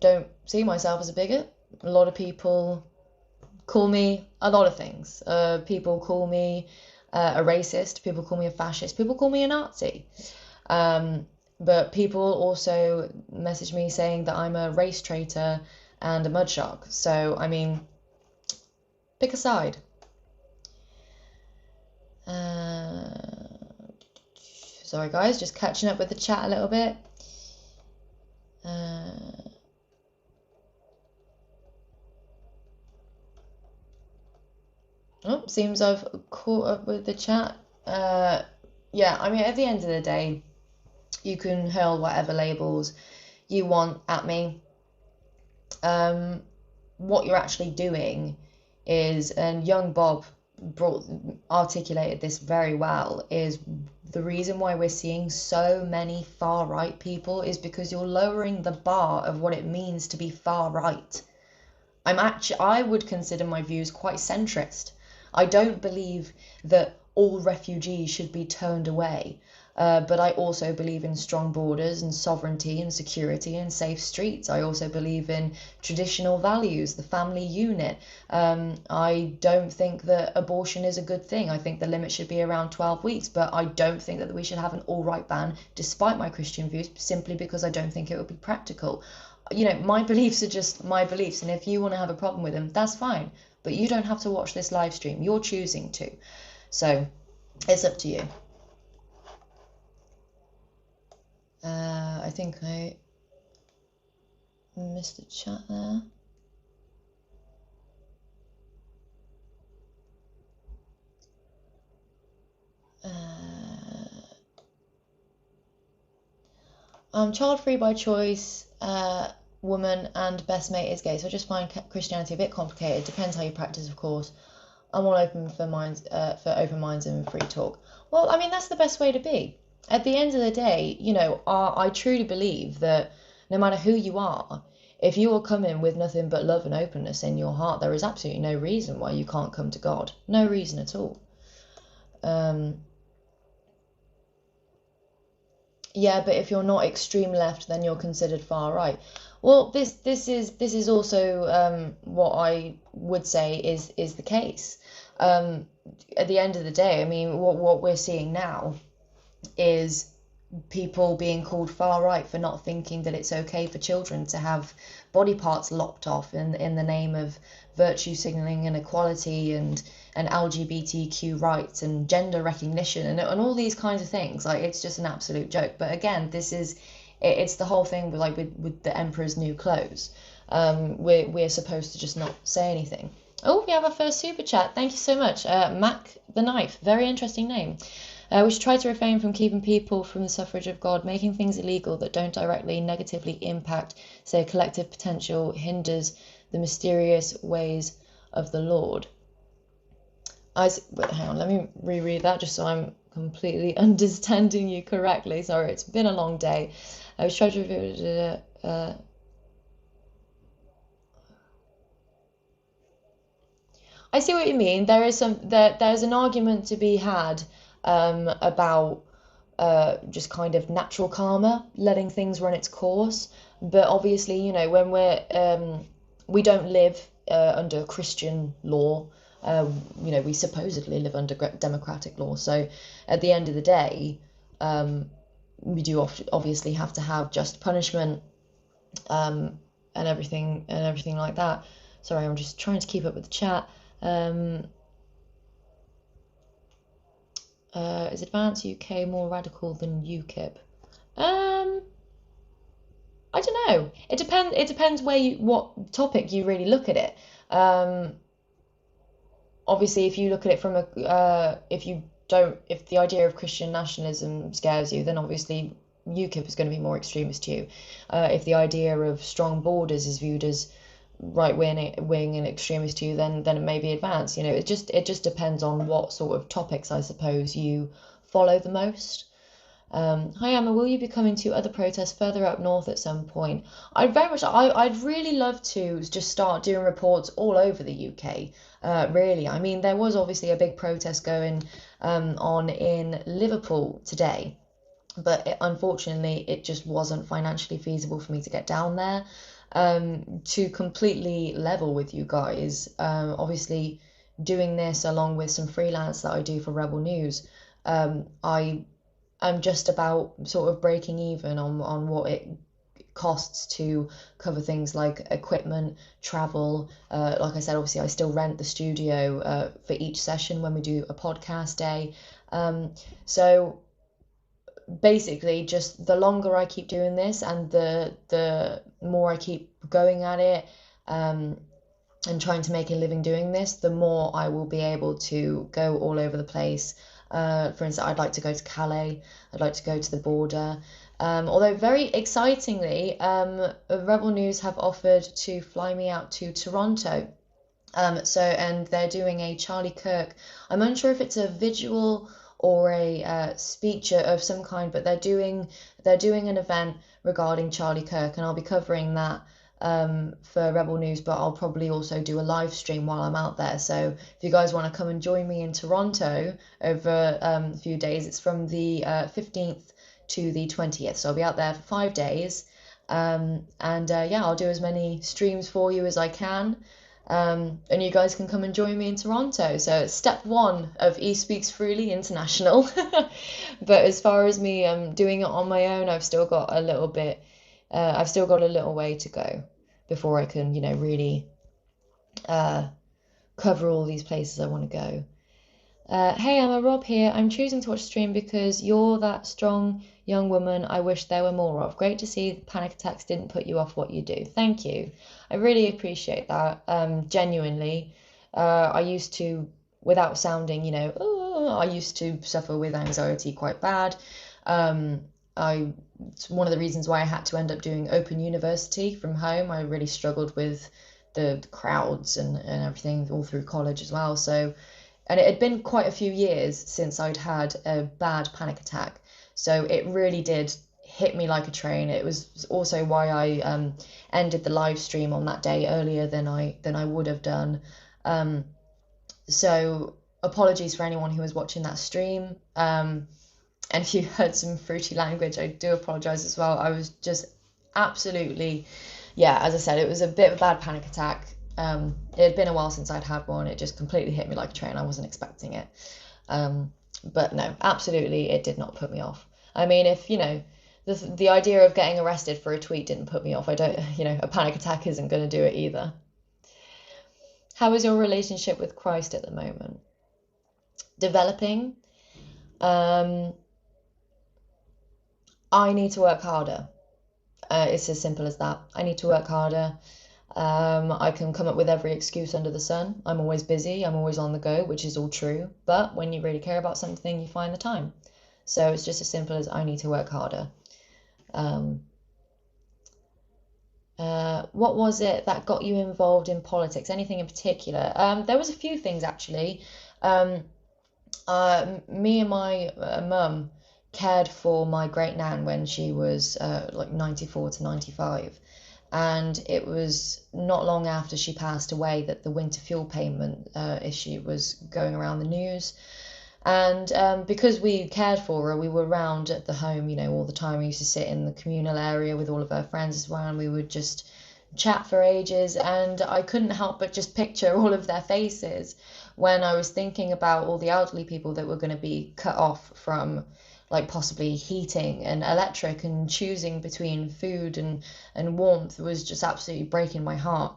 don't see myself as a bigot. A lot of people call me a lot of things. People call me a racist. People call me a fascist. People call me a Nazi. But people also message me saying that I'm a race traitor and a mud shark. So, I mean, pick a side. Sorry guys, just catching up with the chat a little bit. Seems I've caught up with the chat. Yeah, I mean, at the end of the day, you can hurl whatever labels you want at me. What you're actually doing is, and young Bob articulated this very well, is the reason why we're seeing so many far right people is because you're lowering the bar of what it means to be far right. I would consider my views quite centrist. I don't believe that all refugees should be turned away. But I also believe in strong borders and sovereignty and security and safe streets. I also believe in traditional values, the family unit. I don't think that abortion is a good thing. I think the limit should be around 12 weeks, but I don't think that we should have an all-right ban, despite my Christian views, simply because I don't think it would be practical. My beliefs are just my beliefs, and if you want to have a problem with them, that's fine. But you don't have to watch this live stream. You're choosing to. So it's up to you. I think I missed the chat there. I'm child-free by choice, woman, and best mate is gay. So I just find Christianity a bit complicated. Depends how you practice, of course. I'm all open for open minds and free talk. Well, I mean, that's the best way to be. At the end of the day, I truly believe that no matter who you are, if you are coming with nothing but love and openness in your heart, there is absolutely no reason why you can't come to God. No reason at all. Yeah, but if you're not extreme left, then you're considered far right. Well, this is also what I would say is the case. At the end of the day, I mean, what we're seeing now is people being called far right for not thinking that it's okay for children to have body parts lopped off in the name of virtue signaling and equality and LGBTQ rights and gender recognition and all these kinds of things. Like, it's just an absolute joke. But again, it's the whole thing with the emperor's new clothes. We're supposed to just not say anything. Oh, we have our first super chat. Thank you so much. Mac the Knife, very interesting name. We should try to refrain from keeping people from the suffrage of God, making things illegal that don't directly negatively impact, say, a collective potential, hinders the mysterious ways of the Lord. Wait, hang on, let me reread that just so I'm completely understanding you correctly. Sorry, it's been a long day. I was trying to I see what you mean. There's an argument to be had about just kind of natural karma, letting things run its course. But obviously, when we don't live under Christian law. We supposedly live under democratic law. So at the end of the day, we do obviously have to have just punishment and everything like that. Sorry, I'm just trying to keep up with the chat. Is Advance UK more radical than UKIP? I don't know. It depends what topic you really look at it. Obviously, if you look at it from if the idea of Christian nationalism scares you, then obviously UKIP is going to be more extremist to you. If the idea of strong borders is viewed as right wing and extremist to you, then it may be Advance. It just depends on what sort of topics, I suppose, you follow the most. Hi Emma, will you be coming to other protests further up north at some point? I'd really love to just start doing reports all over the UK. Really, I mean, there was obviously a big protest going on in Liverpool today, but unfortunately it just wasn't financially feasible for me to get down there. To completely level with you guys, obviously doing this along with some freelance that I do for Rebel News, I'm just about sort of breaking even on what it costs to cover things like equipment, travel. Like I said, obviously I still rent the studio for each session when we do a podcast day. So basically, just the longer I keep doing this and the more I keep going at it and trying to make a living doing this, the more I will be able to go all over the place. For instance, I'd like to go to Calais, I'd like to go to the border. Although very excitingly, Rebel News have offered to fly me out to Toronto. And they're doing a Charlie Kirk. I'm unsure if it's a visual or a speech of some kind, but they're doing an event regarding Charlie Kirk, and I'll be covering that for Rebel News, but I'll probably also do a live stream while I'm out there. So if you guys want to come and join me in Toronto over a few days, it's from the 15th to the 20th. So I'll be out there for 5 days. Yeah, I'll do as many streams for you as I can. And you guys can come and join me in Toronto. So it's step one of E Speaks Freely International. But as far as me doing it on my own, I've still got a little way to go before I can, really cover all these places I want to go. Hey, I'm a Rob here. I'm choosing to watch stream because you're that strong young woman I wish there were more of. Great to see panic attacks didn't put you off what you do. Thank you. I really appreciate that. Genuinely. I used to, without sounding, I used to suffer with anxiety quite bad. It's one of the reasons why I had to end up doing open university from home. I really struggled with the crowds and everything all through college as well. So, and it had been quite a few years since I'd had a bad panic attack. So it really did hit me like a train. It was also why I ended the live stream on that day earlier than I would have done. So apologies for anyone who was watching that stream. And if you heard some fruity language, I do apologize as well. I was just absolutely, as I said, it was a bit of a bad panic attack. It had been a while since I'd had one. It just completely hit me like a train. I wasn't expecting it. But no, absolutely, it did not put me off. I mean, if, the idea of getting arrested for a tweet didn't put me off, a panic attack isn't going to do it either. How is your relationship with Christ at the moment? Developing. I need to work harder. It's as simple as that. I need to work harder. I can come up with every excuse under the sun. I'm always busy. I'm always on the go, which is all true. But when you really care about something, you find the time. So it's just as simple as I need to work harder. What was it that got you involved in politics? Anything in particular? There was a few things actually. Me and my mum cared for my great nan when she was like 94 to 95. And it was not long after she passed away that the winter fuel payment issue was going around the news. And because we cared for her, we were around at the home, all the time. We used to sit in the communal area with all of her friends as well, and we would just chat for ages. And I couldn't help but just picture all of their faces when I was thinking about all the elderly people that were going to be cut off from like possibly heating and electric, and choosing between food and warmth was just absolutely breaking my heart.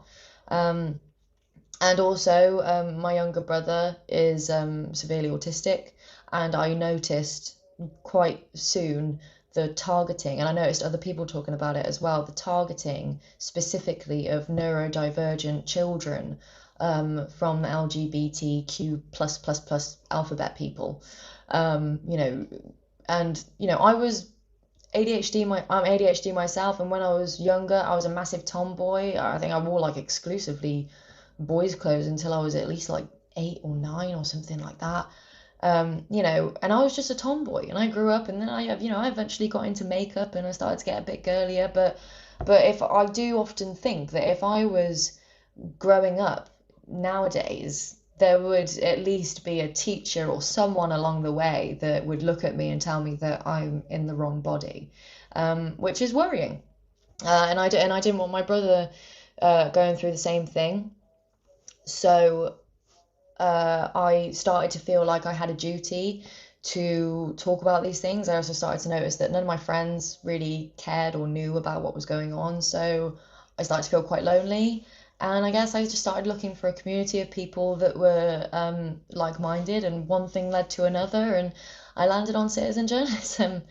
And also, my younger brother is severely autistic, and I noticed quite soon the targeting, and I noticed other people talking about it as well, the targeting specifically of neurodivergent children from LGBTQ++ alphabet people. I was I'm ADHD myself, and when I was younger, I was a massive tomboy. I think I wore like exclusively boys' clothes until I was at least like 8 or 9 or something like that. And I was just a tomboy, and I grew up, and then I eventually got into makeup, and I started to get a bit girlier. But if I do often think that if I was growing up nowadays, there would at least be a teacher or someone along the way that would look at me and tell me that I'm in the wrong body, which is worrying. And I didn't want my brother going through the same thing. So I started to feel like I had a duty to talk about these things. I also started to notice that none of my friends really cared or knew about what was going on. So I started to feel quite lonely. And I guess I just started looking for a community of people that were like-minded, and one thing led to another, and I landed on citizen journalism.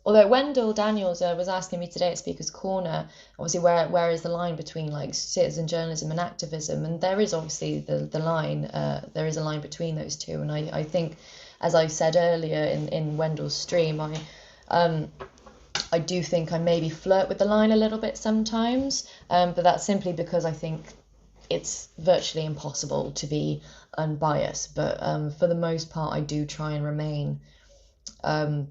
Although Wendell Daniels was asking me today at Speaker's Corner, obviously, where is the line between like citizen journalism and activism? And there is obviously the line, there is a line between those two. And I think, as I said earlier in Wendell's stream, I do think I maybe flirt with the line a little bit sometimes, but that's simply because I think it's virtually impossible to be unbiased. But for the most part, I do try and remain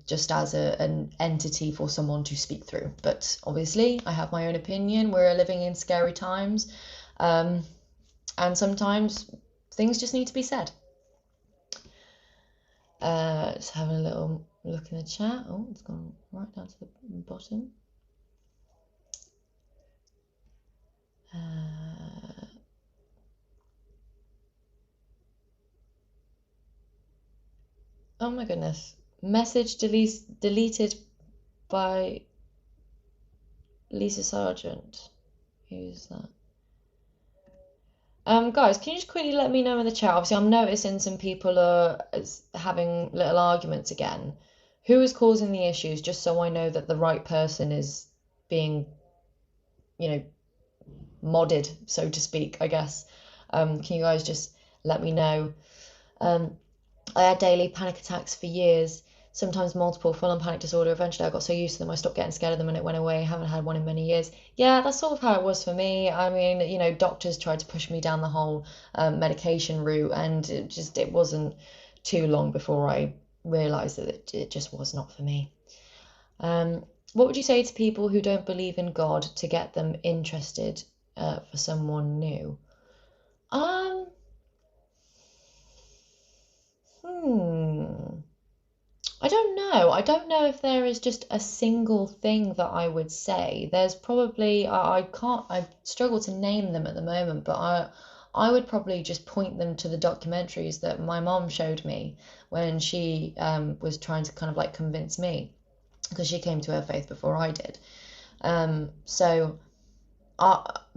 just as an entity for someone to speak through. But obviously, I have my own opinion. We're living in scary times, and sometimes things just need to be said. Just having a little look in the chat. Oh, it's gone right down to the bottom. Oh my goodness. Message deleted by Lisa Sargent. Who's that? Guys, can you just quickly let me know in the chat? Obviously, I'm noticing some people are having little arguments again. Who is causing the issues? Just so I know that the right person is being, modded, so to speak, I guess. Can you guys just let me know? I had daily panic attacks for years, sometimes multiple, full-on panic disorder. Eventually, I got so used to them, I stopped getting scared of them and it went away. I haven't had one in many years. Yeah, that's sort of how it was for me. I mean, doctors tried to push me down the whole medication route, and it wasn't too long before I realised that it just was not for me. What would you say to people who don't believe in God to get them interested for someone new? I don't know. I don't know if there is just a single thing that I would say. There's probably I struggle to name them at the moment, but I would probably just point them to the documentaries that my mom showed me when she was trying to kind of like convince me, because she came to her faith before I did. So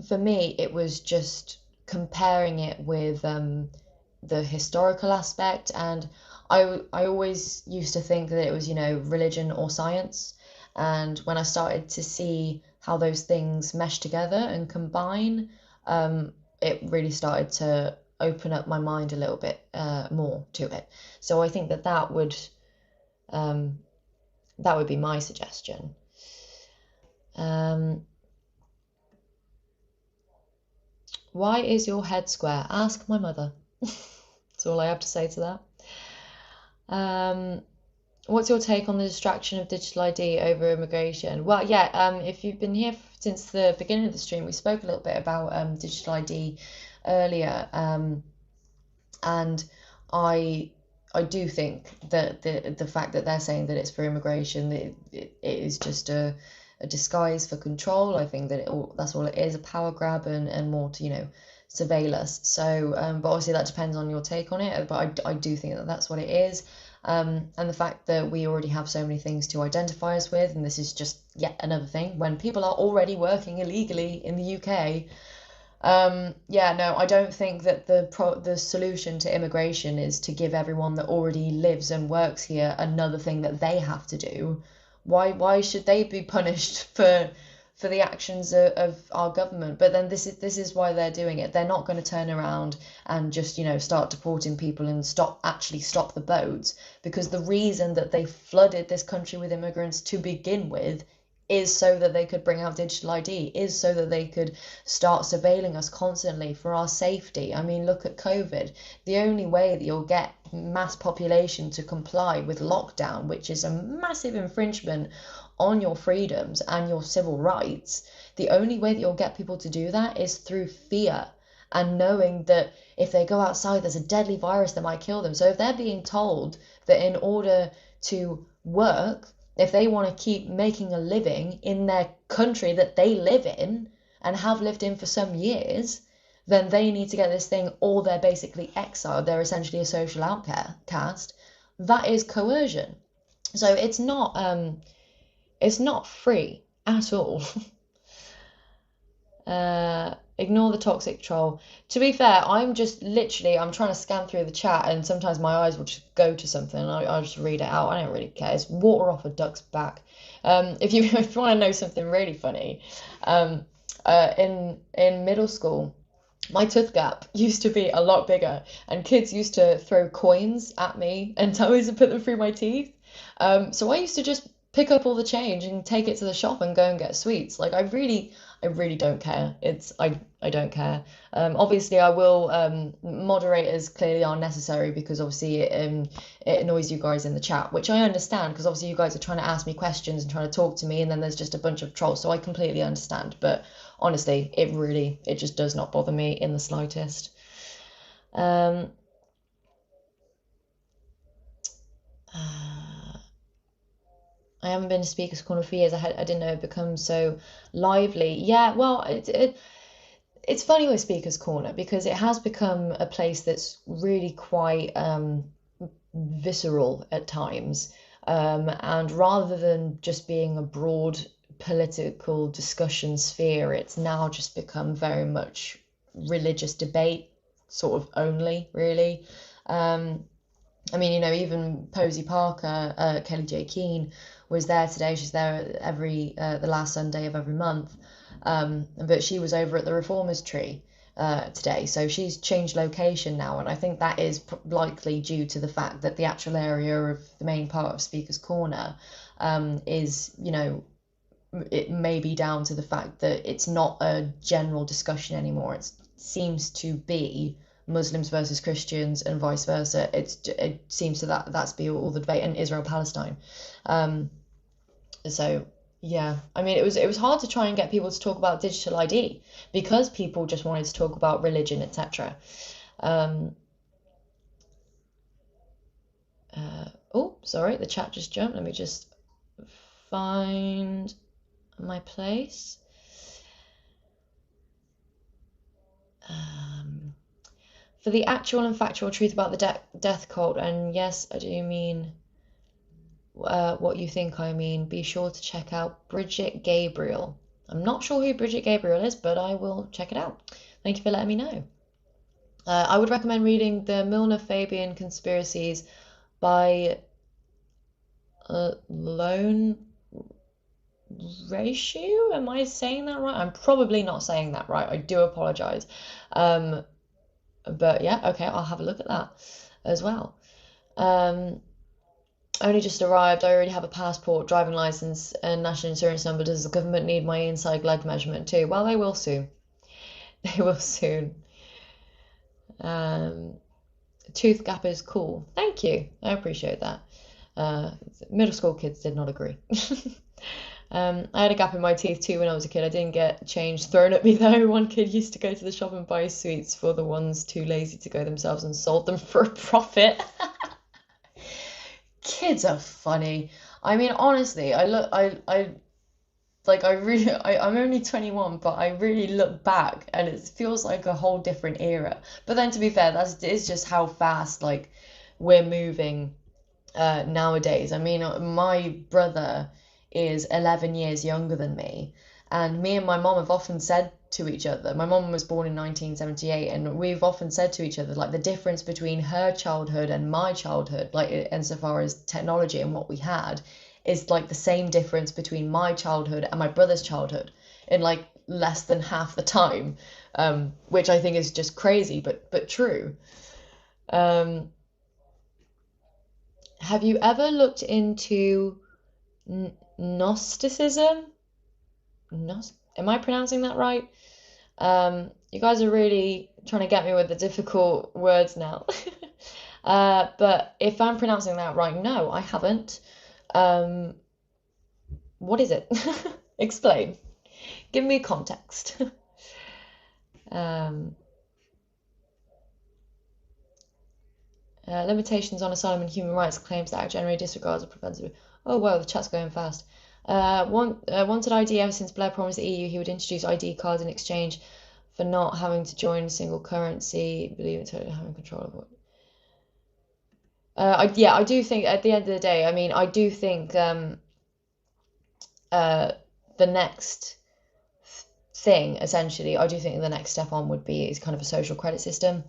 for me, it was just comparing it with the historical aspect, and I always used to think that it was, religion or science. And when I started to see how those things mesh together and combine, it really started to open up my mind a little bit more to it. So I think that would be my suggestion. Why is your head square? Ask my mother. That's all I have to say to that. What's your take on the distraction of digital ID over immigration? Well, yeah, if you've been here since the beginning of the stream, we spoke a little bit about digital ID earlier, and I do think that the fact that they're saying that it's for immigration, it is just a disguise for control. I think that that's all it is, a power grab and more to, surveil us. So, but obviously that depends on your take on it, but I do think that that's what it is. And the fact that we already have so many things to identify us with, and this is just yet another thing, when people are already working illegally in the UK. I don't think that the solution to immigration is to give everyone that already lives and works here another thing that they have to do. Why should they be punished for the actions of our government? But then this is why they're doing it. They're not going to turn around and just start deporting people and stop the boats, because the reason that they flooded this country with immigrants to begin with is so that they could bring out digital ID, is so that they could start surveilling us constantly for our safety. I mean, look at COVID. The only way that you'll get mass population to comply with lockdown, which is a massive infringement on your freedoms and your civil rights, the only way that you'll get people to do that is through fear and knowing that if they go outside, there's a deadly virus that might kill them. So if they're being told that in order to work, if they want to keep making a living in their country that they live in and have lived in for some years, then they need to get this thing, or they're basically exiled. They're essentially a social outcast. That is coercion. So it's not free at all. Ignore the toxic troll. To be fair, I'm trying to scan through the chat, and sometimes my eyes will just go to something and I'll just read it out. I don't really care. It's water off a duck's back. If you want to know something really funny, in middle school, my tooth gap used to be a lot bigger, and kids used to throw coins at me and tell me to put them through my teeth. So I used to just pick up all the change and take it to the shop and go and get sweets. Like I really don't care. I don't care. Obviously I will, moderators clearly are necessary because obviously it annoys you guys in the chat, which I understand because obviously you guys are trying to ask me questions and trying to talk to me, and then there's just a bunch of trolls, so I completely understand. But honestly, it just does not bother me in the slightest. Um, I haven't been to Speaker's Corner for years. I didn't know it becomes so lively. Yeah, well, it's funny with Speaker's Corner because it has become a place that's really quite visceral at times. And rather than just being a broad political discussion sphere, it's now just become very much religious debate, sort of only, really. I mean, you know, even Posey Parker, Kelly J. Keane was there today. She's there every the last Sunday of every month. But she was over at the Reformers Tree today, so she's changed location now, and I think that is likely due to the fact that the actual area of the main part of Speaker's Corner is, you know, it may be down to the fact that it's not a general discussion anymore. It seems to be Muslims versus Christians and vice versa. It seems to that's be all the debate, and Israel Palestine. So yeah, I mean it was hard to try and get people to talk about digital ID because people just wanted to talk about religion, etc. Oh, sorry, the chat just jumped. Let me just find my place. For the actual and factual truth about the death cult, and yes, I do mean what you think I mean, be sure to check out Bridget Gabriel. I'm not sure who Bridget Gabriel is, but I will check it out. Thank you for letting me know. I would recommend reading the Milner-Fabian Conspiracies by Lone Ratio. Am I saying that right? I'm probably not saying that right. I do apologize. But yeah, okay, I'll have a look at that as well. Only just arrived. I already have a passport, driving license, and national insurance number. Does the government need my inside leg measurement too? Well, they will soon. They will soon. Tooth gap is cool. Thank you. I appreciate that. Middle school kids did not agree. I had a gap in my teeth too when I was a kid. I didn't get change thrown at me though. One kid used to go to the shop and buy sweets for the ones too lazy to go themselves and sold them for a profit. Kids are funny. I mean, honestly, I'm only 21, but I really look back and it feels like a whole different era. But then to be fair, it's just how fast like we're moving nowadays. I mean, my brother is 11 years younger than me, and me and my mom have often said to each other, my mom was born in 1978, and we've often said to each other like the difference between her childhood and my childhood, like insofar as technology and what we had, is like the same difference between my childhood and my brother's childhood in like less than half the time, which I think is just crazy but true. Have you ever looked into Gnosticism? Am I pronouncing that right? You guys are really trying to get me with the difficult words now. But if I'm pronouncing that right, no, I haven't. What is it? Explain. Give me context. Limitations on asylum and human rights claims that generally disregards or prevents. Oh, wow, the chat's going fast. Wanted ID ever since Blair promised the EU he would introduce ID cards in exchange for not having to join a single currency, believing totally having control of it. I do think at the end of the day, I mean, I do think the next thing, essentially, I do think the next step on would be is kind of a social credit system,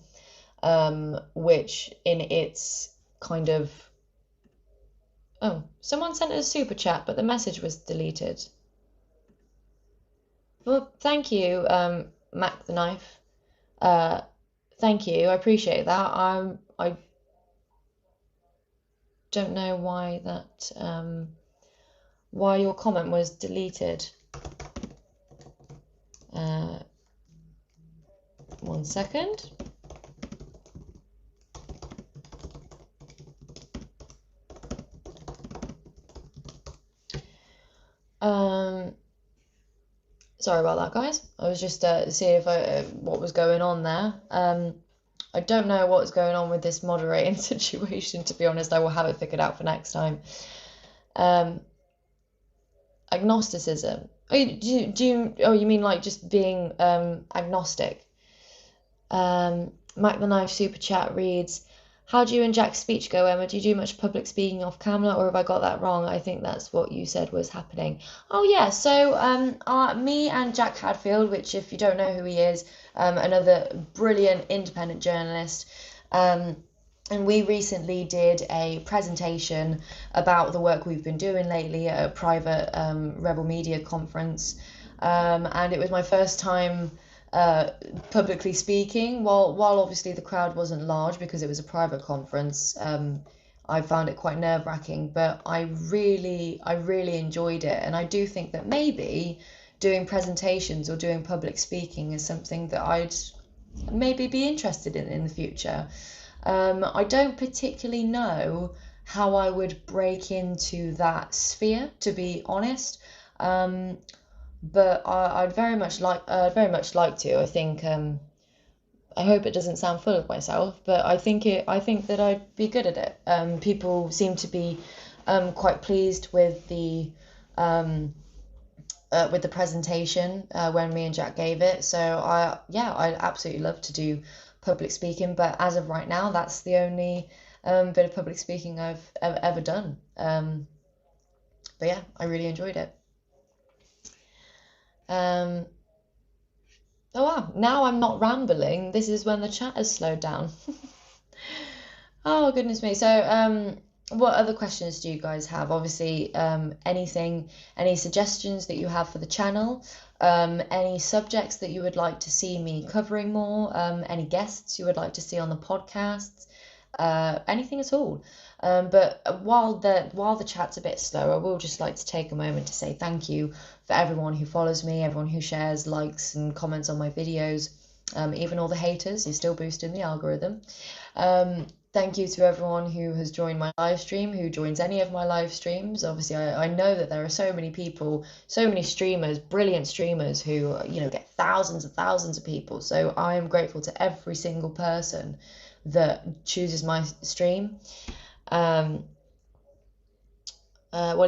which in its kind of... Oh, someone sent a super chat, but the message was deleted. Well, thank you, Mac the Knife. Thank you, I appreciate that. I don't know why that why your comment was deleted. 1 second. Sorry about that, guys. I was just seeing if what was going on there. I don't know what's going on with this moderating situation, to be honest. I will have it figured out for next time. Agnosticism. Oh, you mean like just being agnostic? Mac the Knife super chat reads, how do you and Jack's speech go, Emma? Do you do much public speaking off camera, or have I got that wrong? I think that's what you said was happening. Oh yeah, so me and Jack Hadfield, which if you don't know who he is, another brilliant independent journalist, and we recently did a presentation about the work we've been doing lately at a private Rebel Media conference, and it was my first time publicly speaking. While obviously the crowd wasn't large because it was a private conference, I found it quite nerve-wracking, but I really enjoyed it, and I do think that maybe doing presentations or doing public speaking is something that I'd maybe be interested in the future. I don't particularly know how I would break into that sphere, to be honest. But I'd very much like to. I think I hope it doesn't sound full of myself, but I think that I'd be good at it. People seem to be quite pleased with the presentation when me and Jack gave it. So I'd absolutely love to do public speaking, but as of right now, that's the only bit of public speaking I've ever done. But yeah, I really enjoyed it. Oh wow, now I'm not rambling. This is when the chat has slowed down. Oh goodness me. So what other questions do you guys have? Obviously, any suggestions that you have for the channel, any subjects that you would like to see me covering more, any guests you would like to see on the podcasts, anything at all. But while the chat's a bit slow, I will just like to take a moment to say thank you for everyone who follows me, everyone who shares, likes, and comments on my videos, even all the haters. You're still boosting the algorithm. Thank you to everyone who has joined my live stream, who joins any of my live streams. Obviously, I know that there are so many people, so many streamers, brilliant streamers who, get thousands and thousands of people. So I am grateful to every single person that chooses my stream. Well,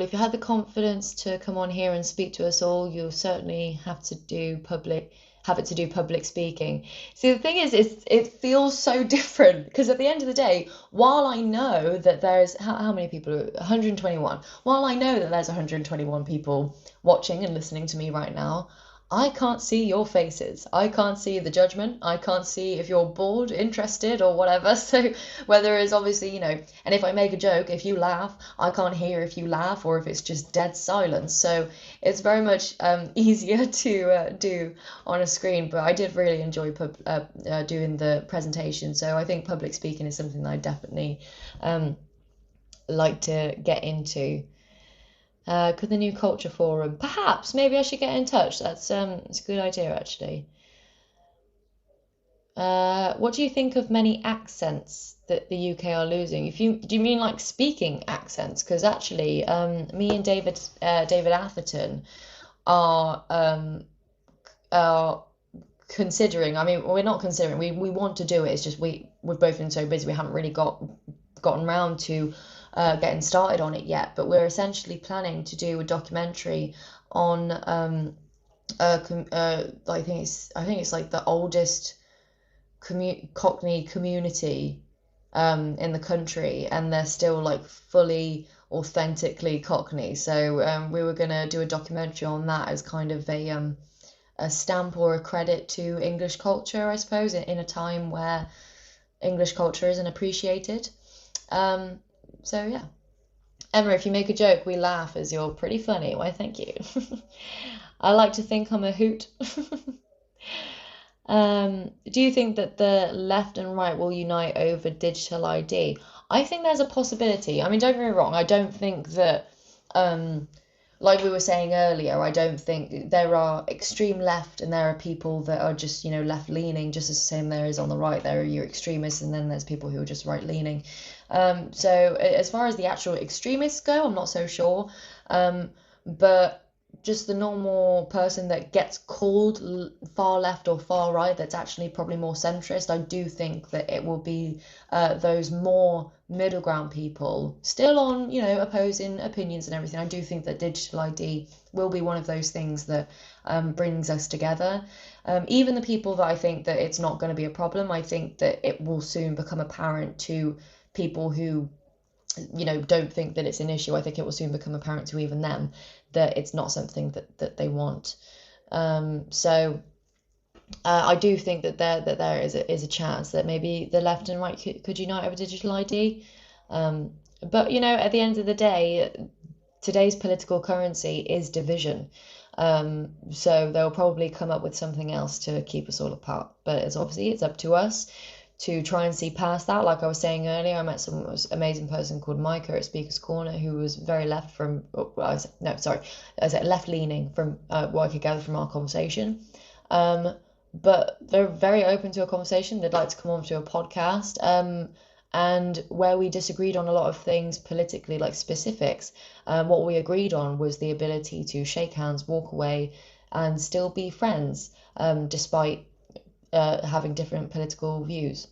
if you had the confidence to come on here and speak to us all, you'll certainly have it to do public speaking. See, the thing is, it feels so different because at the end of the day, while I know that there's how many people? 121. While I know that there's 121 people watching and listening to me right now, I can't see your faces. I can't see the judgment. I can't see if you're bored, interested, or whatever. So whether it's obviously, and if I make a joke, if you laugh, I can't hear if you laugh or if it's just dead silence. So it's very much easier to do on a screen. But I did really enjoy doing the presentation. So I think public speaking is something that I definitely like to get into. Could the new culture forum? Perhaps, maybe I should get in touch. It's a good idea, actually. What do you think of many accents that the UK are losing? Do you mean like speaking accents? Because actually, me and David Atherton are considering. I mean, we're not considering. We want to do it. It's just we've both been so busy. We haven't really gotten around to getting started on it yet, but we're essentially planning to do a documentary on I think it's like the oldest Cockney community in the country, and they're still like fully authentically Cockney. So we were gonna do a documentary on that as kind of a stamp or a credit to English culture, I suppose, in a time where English culture isn't appreciated. So yeah, Emma, if you make a joke, we laugh as you're pretty funny. Why, thank you. I like to think I'm a hoot. Do you think that the left and right will unite over digital ID? I think there's a possibility. I mean, don't get me wrong. I don't think that like we were saying earlier, I don't think there are extreme left and there are people that are just, left leaning, just as the same there is on the right. There are your extremists and then there's people who are just right leaning. So as far as the actual extremists go, I'm not so sure. But just the normal person that gets called far left or far right, that's actually probably more centrist, I do think that it will be those more middle ground people still on, opposing opinions and everything. I do think that digital ID will be one of those things that brings us together. Even the people that I think that it's not going to be a problem, I think that it will soon become apparent to people who don't think that it's an issue. I think it will soon become apparent to even them that it's not something that they want. So I do think that there is a chance that maybe the left and right could unite over digital ID. But at the end of the day, today's political currency is division. So they'll probably come up with something else to keep us all apart. But it's up to us to try and see past that. Like I was saying earlier, I met some amazing person called Micah at Speaker's Corner who was very left from, I said left leaning from what I could gather from our conversation. But they're very open to a conversation. They'd like to come on to a podcast. And where we disagreed on a lot of things politically, like specifics, what we agreed on was the ability to shake hands, walk away, and still be friends, despite having different political views.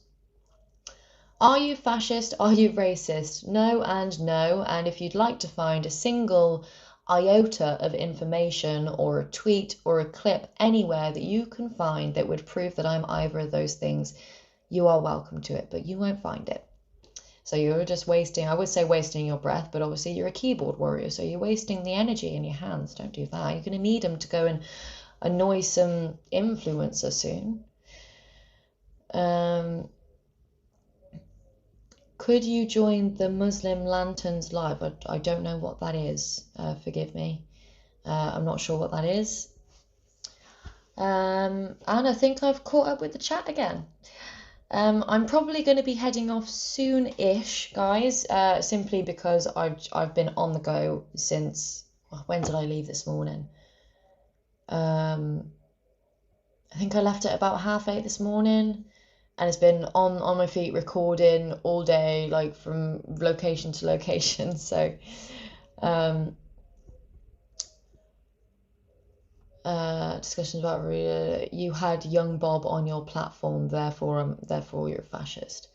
Are you fascist? Are you racist? No and no. And if you'd like to find a single iota of information or a tweet or a clip anywhere that you can find that would prove that I'm either of those things, you are welcome to it, but you won't find it. So you're just wasting, I would say wasting your breath, but obviously you're a keyboard warrior, so you're wasting the energy in your hands. Don't do that. You're going to need them to go and annoy some influencer soon. Could you join the Muslim Lanterns Live? I don't know what that is. Forgive me. I'm not sure what that is. And I think I've caught up with the chat again. I'm probably going to be heading off soon-ish, guys, simply because I've been on the go since, when did I leave this morning? I think I left at about 8:30 this morning, and it's been on my feet recording all day, like from location to location. So discussions about you had young Bob on your platform, therefore you're a fascist.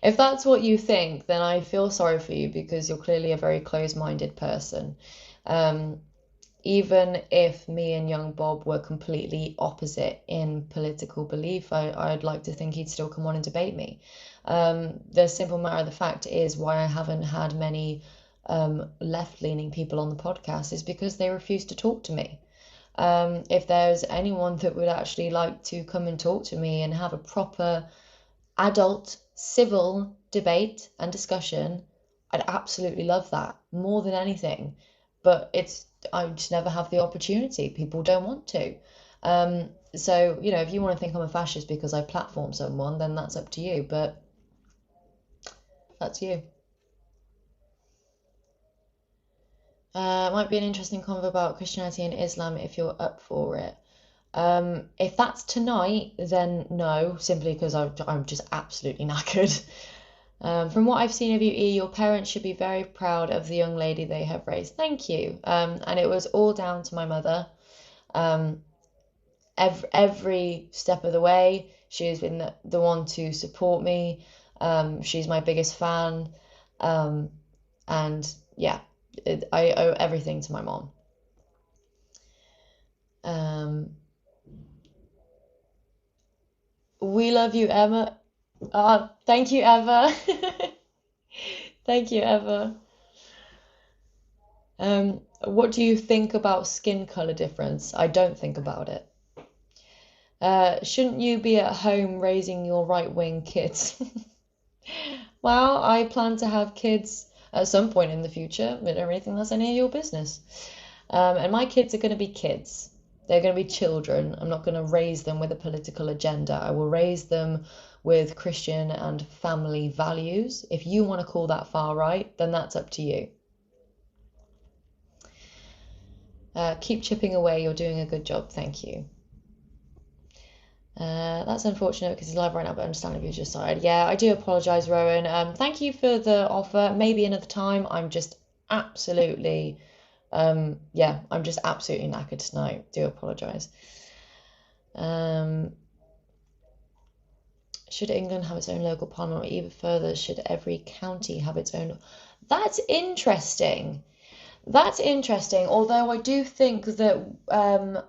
If that's what you think, then I feel sorry for you, because you're clearly a very close-minded person. Even if me and young Bob were completely opposite in political belief, I'd like to think he'd still come on and debate me. The simple matter of the fact is why I haven't had many left-leaning people on the podcast is because they refuse to talk to me. If there's anyone that would actually like to come and talk to me and have a proper adult civil debate and discussion, I'd absolutely love that more than anything. But I just never have the opportunity. People don't want to. So, if you want to think I'm a fascist because I platform someone, then that's up to you. But that's you. Might be an interesting convo about Christianity and Islam if you're up for it. If that's tonight, then no, simply because I'm just absolutely knackered. From what I've seen of you, E, your parents should be very proud of the young lady they have raised. Thank you. And it was all down to my mother. Every step of the way, she has been the one to support me. She's my biggest fan. And yeah, I owe everything to my mom. We love you, Emma. Thank you, Eva. Thank you, Eva. What do you think about skin color difference? I don't think about it. Shouldn't you be at home raising your right-wing kids? Well, I plan to have kids at some point in the future, but I don't really think that's any of your business. And my kids are going to be kids. They're going to be children. I'm not going to raise them with a political agenda. I will raise them with Christian and family values. If you want to call that far right, then that's up to you. Keep chipping away. You're doing a good job. Thank you. That's unfortunate because he's live right now, but understandably just started. Yeah, I do apologise, Rowan. Thank you for the offer. Maybe another time. I'm just absolutely, yeah, I'm just absolutely knackered tonight. Do apologise. Should England have its own local parliament, or even further, should every county have its own? That's interesting. That's interesting. Although I do think that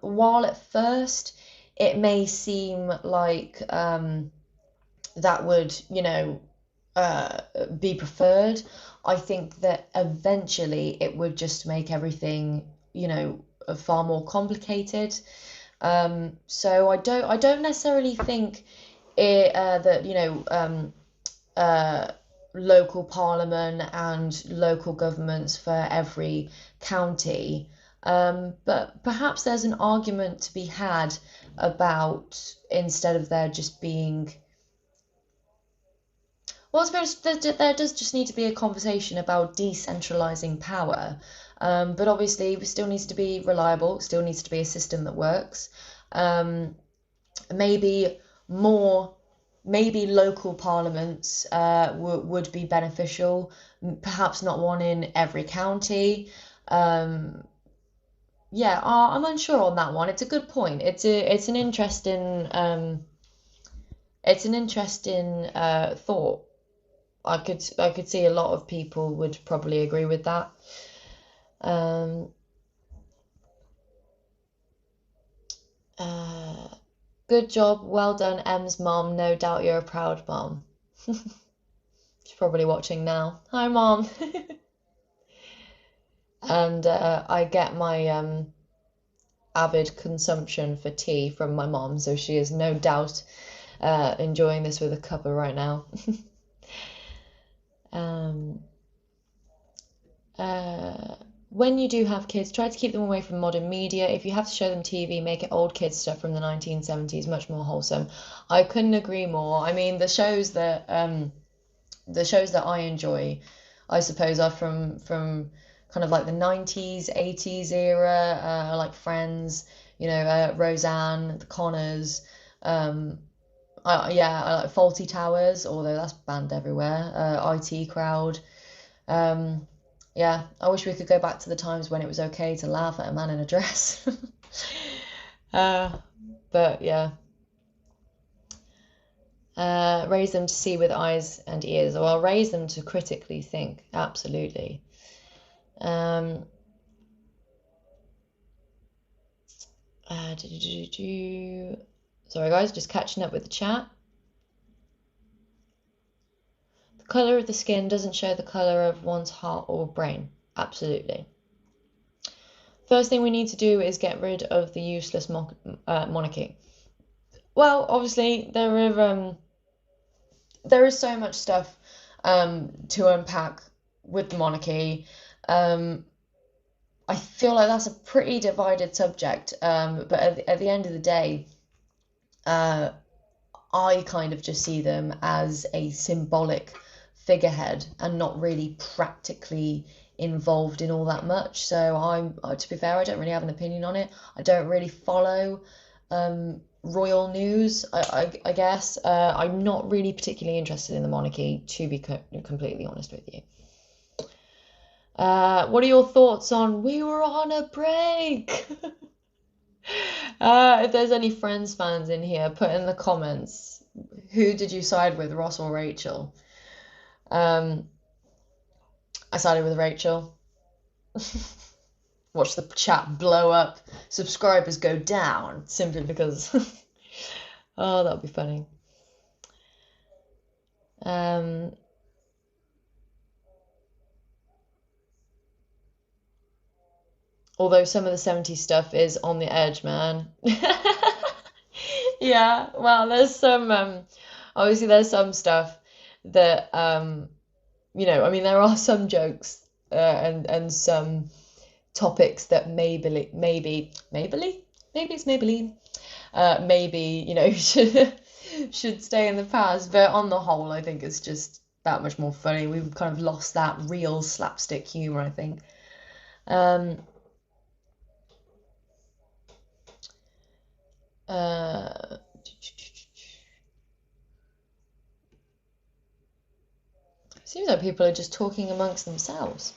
while at first it may seem like that would, be preferred, I think that eventually it would just make everything, far more complicated. So I don't necessarily think that local parliament and local governments for every county. But perhaps there's an argument to be had about, instead of there just being, well, I suppose there does just need to be a conversation about decentralizing power. But obviously, it still needs to be reliable, still needs to be a system that works. Maybe local parliaments would be beneficial, perhaps not one in every county. Yeah, I'm unsure on that one. It's a good point. It's an interesting thought. I could see a lot of people would probably agree with that. Good job, well done, Em's mom. No doubt you're a proud mom. She's probably watching now. Hi, mom. And I get my avid consumption for tea from my mom, so she is no doubt enjoying this with a cuppa right now. When you do have kids, try to keep them away from modern media. If you have to show them TV, make it old kids stuff from the 1970s, much more wholesome. I couldn't agree more. I mean, the shows that I enjoy, I suppose, are from kind of like the 90s, 80s era, like Friends, Roseanne, The Connors. I like Faulty Towers, although that's banned everywhere. IT Crowd. Yeah, I wish we could go back to the times when it was okay to laugh at a man in a dress. But yeah. Raise them to see with eyes and ears. Or I'll raise them to critically think. Absolutely. Sorry, guys, just catching up with the chat. The colour of the skin doesn't show the colour of one's heart or brain. Absolutely. First thing we need to do is get rid of the useless monarchy. Well, obviously, there is so much stuff to unpack with the monarchy. I feel like that's a pretty divided subject, but at the end of the day, I kind of just see them as a symbolic figurehead and not really practically involved in all that much. So to be fair, I don't really have an opinion on it. I don't really follow royal news, I guess. I'm not really particularly interested in the monarchy, to be completely honest with you. What are your thoughts on We Were on a Break? If there's any Friends fans in here, put in the comments, who did you side with, Ross or Rachel? I sided with Rachel. Watch the chat blow up, subscribers go down, simply because... Oh, that would be funny. Although some of the 70s stuff is on the edge, man. Yeah, well, there's some, obviously there's some stuff that, I mean, there are some jokes and some topics that maybe it's Maybelline, should stay in the past. But on the whole, I think it's just that much more funny. We've kind of lost that real slapstick humor, I think. Uh, Seems like people are just talking amongst themselves.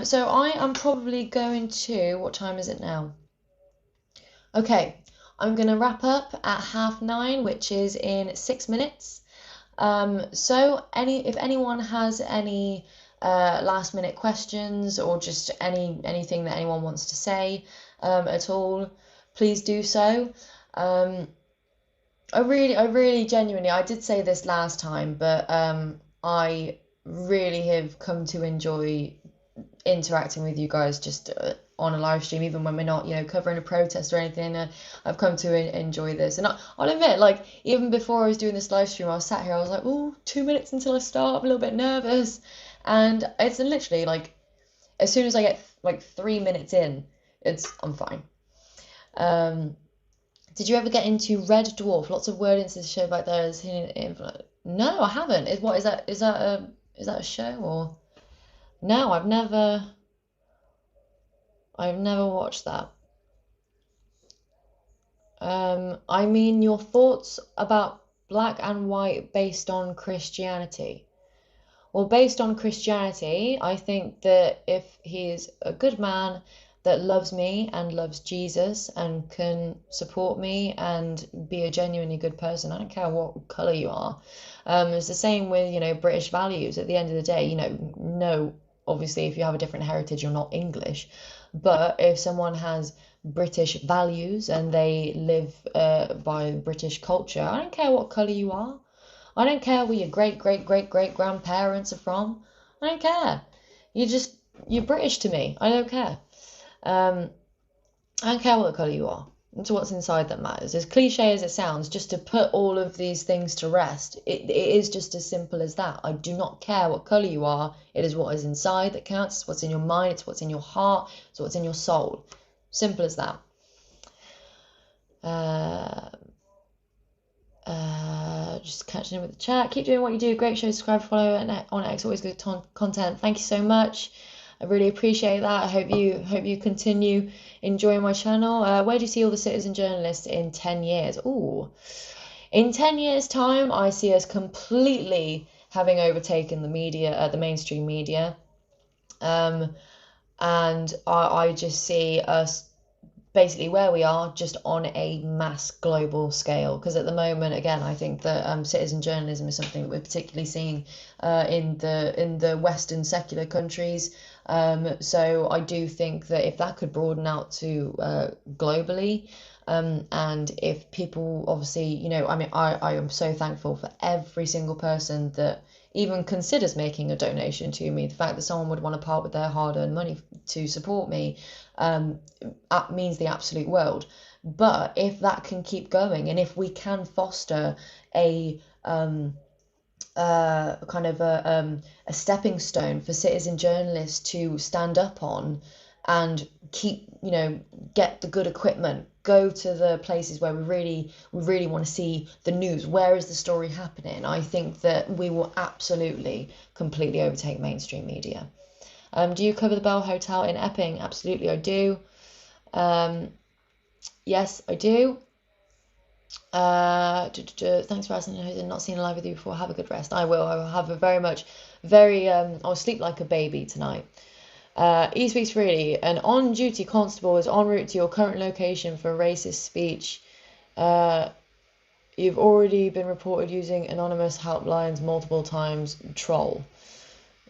So I am probably going to, what time is it now? Okay, I'm going to wrap up at 9:30, which is in 6 minutes. So if anyone has any last minute questions or just anything that anyone wants to say at all, please do so. I really genuinely, I did say this last time, but I really have come to enjoy interacting with you guys just on a live stream, even when we're not, covering a protest or anything. I've come to enjoy this, and I'll admit, like, even before I was doing this live stream, I was sat here, I was like, oh, 2 minutes until I start, I'm a little bit nervous, and it's literally like, as soon as I get like 3 minutes in, I'm fine. Did you ever get into Red Dwarf? Lots of word into the show back there. No, I haven't. What is that? Is that a show or? No, I've never watched that. I mean, your thoughts about black and white based on Christianity. Well, based on Christianity, I think that if he's a good man that loves me and loves Jesus and can support me and be a genuinely good person, I don't care what colour you are. It's the same with, British values. At the end of the day, no, obviously, if you have a different heritage, you're not English. But if someone has British values and they live by British culture, I don't care what colour you are. I don't care where your great great great great grandparents are from. I don't care. You're British to me. I don't care. I don't care what colour you are. It's what's inside that matters. As cliche as it sounds, just to put all of these things to rest, it is just as simple as that. I do not care what colour you are. It is what is inside that counts. It's what's in your mind. It's what's in your heart. It's what's in your soul. Simple as that. Just catching in with the chat. Keep doing what you do. Great show. Subscribe, follow on X. Always good content. Thank you so much. I really appreciate that. I hope you continue enjoying my channel. Where do you see all the citizen journalists in 10 years? Ooh, in 10 years' time, I see us completely having overtaken the media, the mainstream media, and I just see us basically where we are, just on a mass global scale. Because at the moment, again, I think that citizen journalism is something that we're particularly seeing in the Western secular countries. So I do think that if that could broaden out to globally, and if people obviously, I mean, I am so thankful for every single person that even considers making a donation to me. The fact that someone would want to part with their hard-earned money to support me means the absolute world. But if that can keep going, and if we can foster a kind of a stepping stone for citizen journalists to stand up on and keep, get the good equipment, go to the places where we really want to see the news. Where is the story happening? I think that we will absolutely completely overtake mainstream media. Do you cover the Bell Hotel in Epping? Absolutely, I do. Yes, I do. Thanks for asking. I've not seen a live with you before. Have a good rest. I will have a I'll sleep like a baby tonight. Speaks freely. An on-duty constable is en route to your current location for racist speech. You've already been reported using anonymous helplines multiple times. Troll.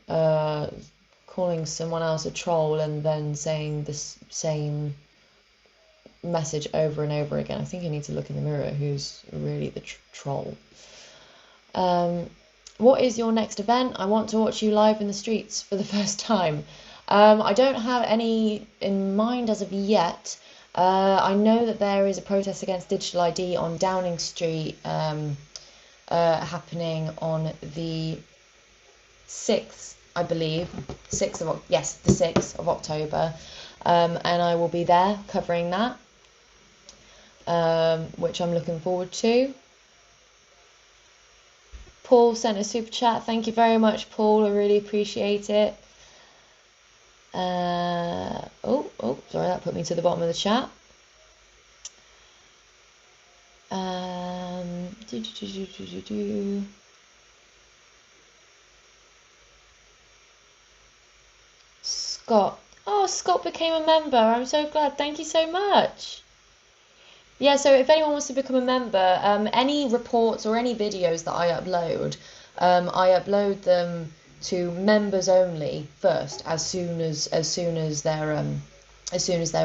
Calling someone else a troll and then saying the same message over and over again. I think you need to look in the mirror who's really the troll. What is your next event? I want to watch you live in the streets for the first time. I don't have any in mind as of yet. I know that there is a protest against digital ID on Downing Street happening on the 6th, I believe. The 6th of October. And I will be there covering that, which I'm looking forward to. Paul sent a super chat. Thank you very much, Paul. I really appreciate it. Sorry, that put me to the bottom of the chat. Scott. Oh, Scott became a member. I'm so glad. Thank you so much. Yeah, so if anyone wants to become a member, any reports or any videos that I upload them to members only first, as soon as they're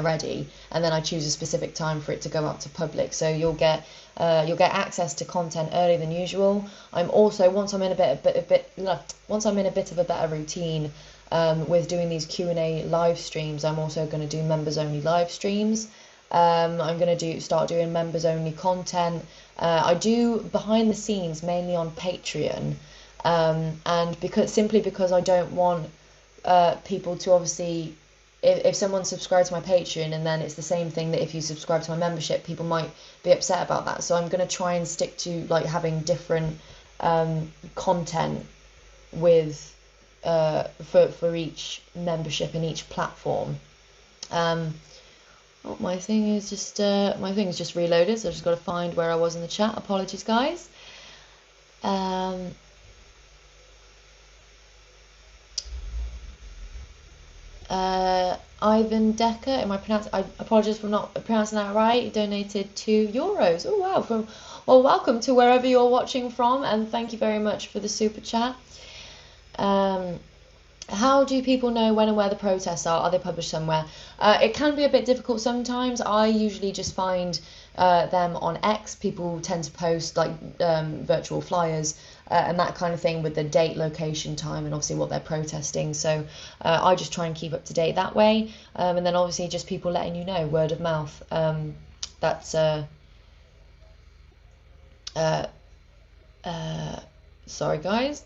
ready, and then I choose a specific time for it to go out to public. So you'll get access to content earlier than usual. I'm also once I'm in a bit of a better routine with doing these Q&A live streams, I'm also going to do members only live streams. I'm going to start doing members only content. I do behind the scenes mainly on Patreon, and because I don't want people to obviously, if someone subscribes to my Patreon and then it's the same thing that if you subscribe to my membership, people might be upset about that. So I'm going to try and stick to like having different content with for each membership in each platform. Oh, my thing is just reloaded, so I've just got to find where I was in the chat. Apologies, guys. Ivan Decker, I apologize for not pronouncing that right. He donated €2. Oh wow! Well, welcome to wherever you're watching from, and thank you very much for the super chat. How do people know when and where the protests are? Are they published somewhere? It can be a bit difficult sometimes. I usually just find them on X. People tend to post like virtual flyers and that kind of thing with the date, location, time, and obviously what they're protesting. So I just try and keep up to date that way. And then obviously just people letting you know, word of mouth. That's sorry, guys.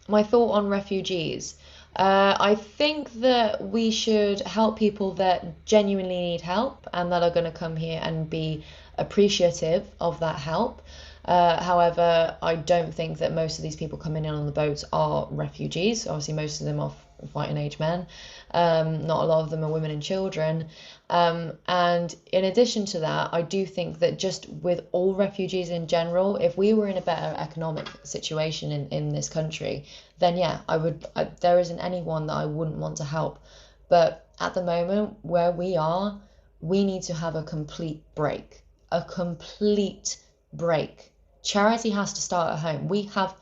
My thought on refugees. I think that we should help people that genuinely need help and that are going to come here and be appreciative of that help. However, I don't think that most of these people coming in on the boats are refugees. Obviously, most of them are fighting age men. Not a lot of them are women and children. And in addition to that, I do think that just with all refugees in general, if we were in a better economic situation in this country, then yeah, there isn't anyone that I wouldn't want to help. But at the moment where we are, we need to have a complete break. A complete break. Charity has to start at home. We have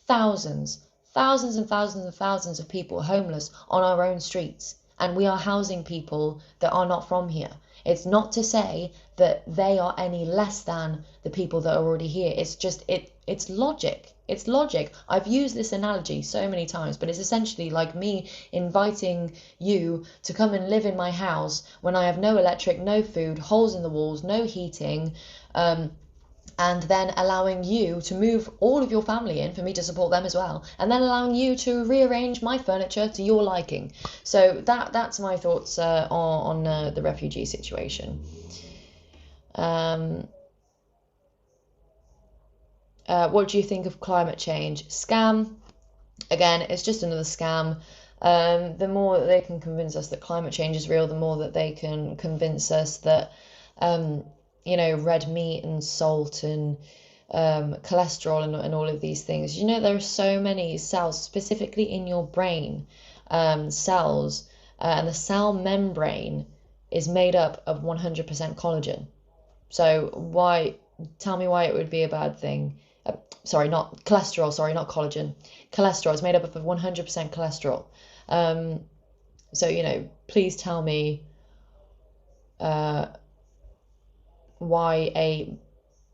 thousands and thousands of people homeless on our own streets, and we are housing people that are not from here. It's not to say that they are any less than the people that are already here. It's just it's logic. It's logic. I've used this analogy so many times, but it's essentially like me inviting you to come and live in my house when I have no electric, no food, holes in the walls, no heating, and then allowing you to move all of your family in for me to support them as well, and then allowing you to rearrange my furniture to your liking. So that's my thoughts on the refugee situation. What do you think of climate change? Scam. Again, it's just another scam. The more that they can convince us that climate change is real, the more that they can convince us that red meat and salt and cholesterol and all of these things. There are so many cells, specifically in your brain, cells, and the cell membrane is made up of 100% collagen. So tell me why it would be a bad thing. Sorry, not cholesterol, not collagen. Cholesterol is made up of 100% cholesterol. So, please tell me why a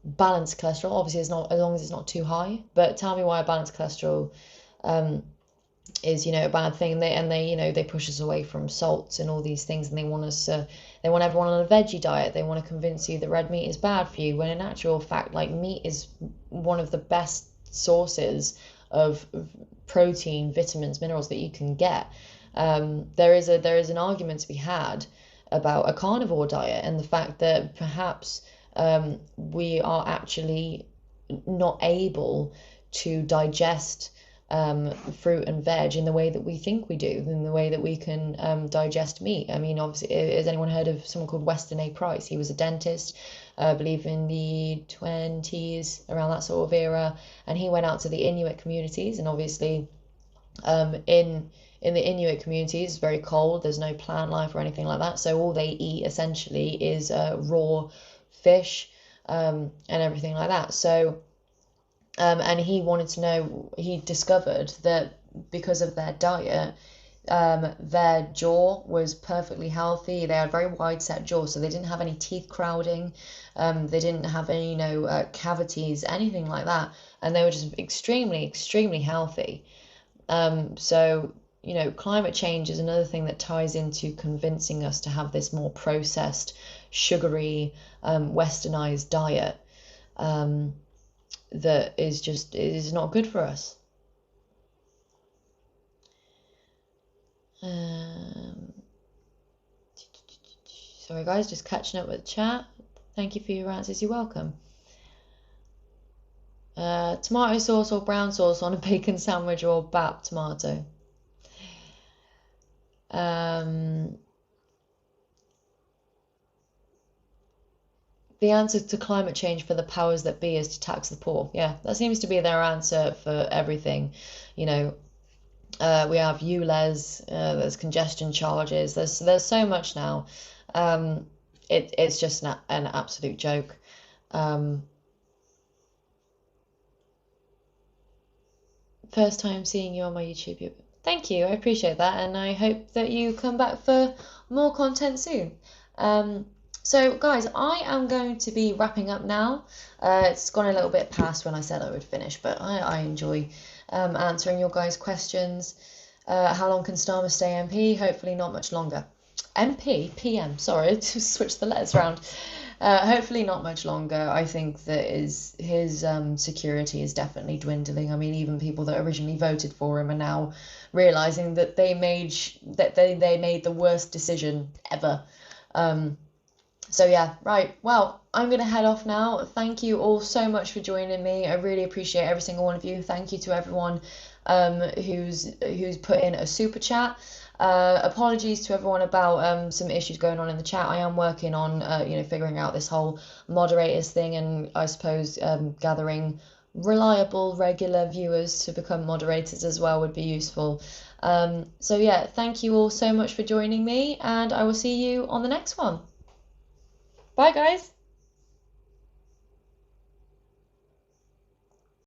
balanced cholesterol, obviously it's not, as long as it's not too high, but tell me why a balanced cholesterol is a bad thing. They push us away from salts and all these things, and they want everyone on a veggie diet. They want to convince you that red meat is bad for you, when in actual fact, like, meat is one of the best sources of protein, vitamins, minerals that you can get. There is an argument to be had about a carnivore diet and the fact that perhaps we are actually not able to digest fruit and veg in the way that we think we do, in the way that we can digest meat. I mean, obviously, has anyone heard of someone called Weston A. Price? He was a dentist, I believe in the 20s, around that sort of era, and he went out to the Inuit communities, and obviously, in the Inuit communities, it's very cold. There's no plant life or anything like that, so all they eat essentially is raw fish and everything like that. So and he wanted to know, he discovered that because of their diet, their jaw was perfectly healthy. They had very wide set jaw, so they didn't have any teeth crowding. They didn't have any, cavities, anything like that. And they were just extremely, extremely healthy. So, climate change is another thing that ties into convincing us to have this more processed, sugary, westernized diet. That is not good for us. Sorry guys, just catching up with the chat. Thank you for your answers, you're welcome. Tomato sauce or brown sauce on a bacon sandwich or BAP tomato? The answer to climate change for the powers that be is to tax the poor. Yeah, that seems to be their answer for everything. We have ULEZ, there's congestion charges, there's so much now. It's just an absolute joke. First time seeing you on my YouTube. Thank you, I appreciate that, and I hope that you come back for more content soon. So guys, I am going to be wrapping up now. It's gone a little bit past when I said I would finish, but I enjoy answering your guys' questions. How long can Starmer stay MP? Hopefully not much longer. MP? PM, sorry, to switch the letters around. Hopefully not much longer. I think that his security is definitely dwindling. I mean, even people that originally voted for him are now realizing that they made the worst decision ever. So yeah, right. Well, I'm going to head off now. Thank you all so much for joining me. I really appreciate every single one of you. Thank you to everyone who's put in a super chat. Apologies to everyone about some issues going on in the chat. I am working on figuring out this whole moderators thing, and I suppose gathering reliable regular viewers to become moderators as well would be useful. So yeah, thank you all so much for joining me, and I will see you on the next one. Bye guys.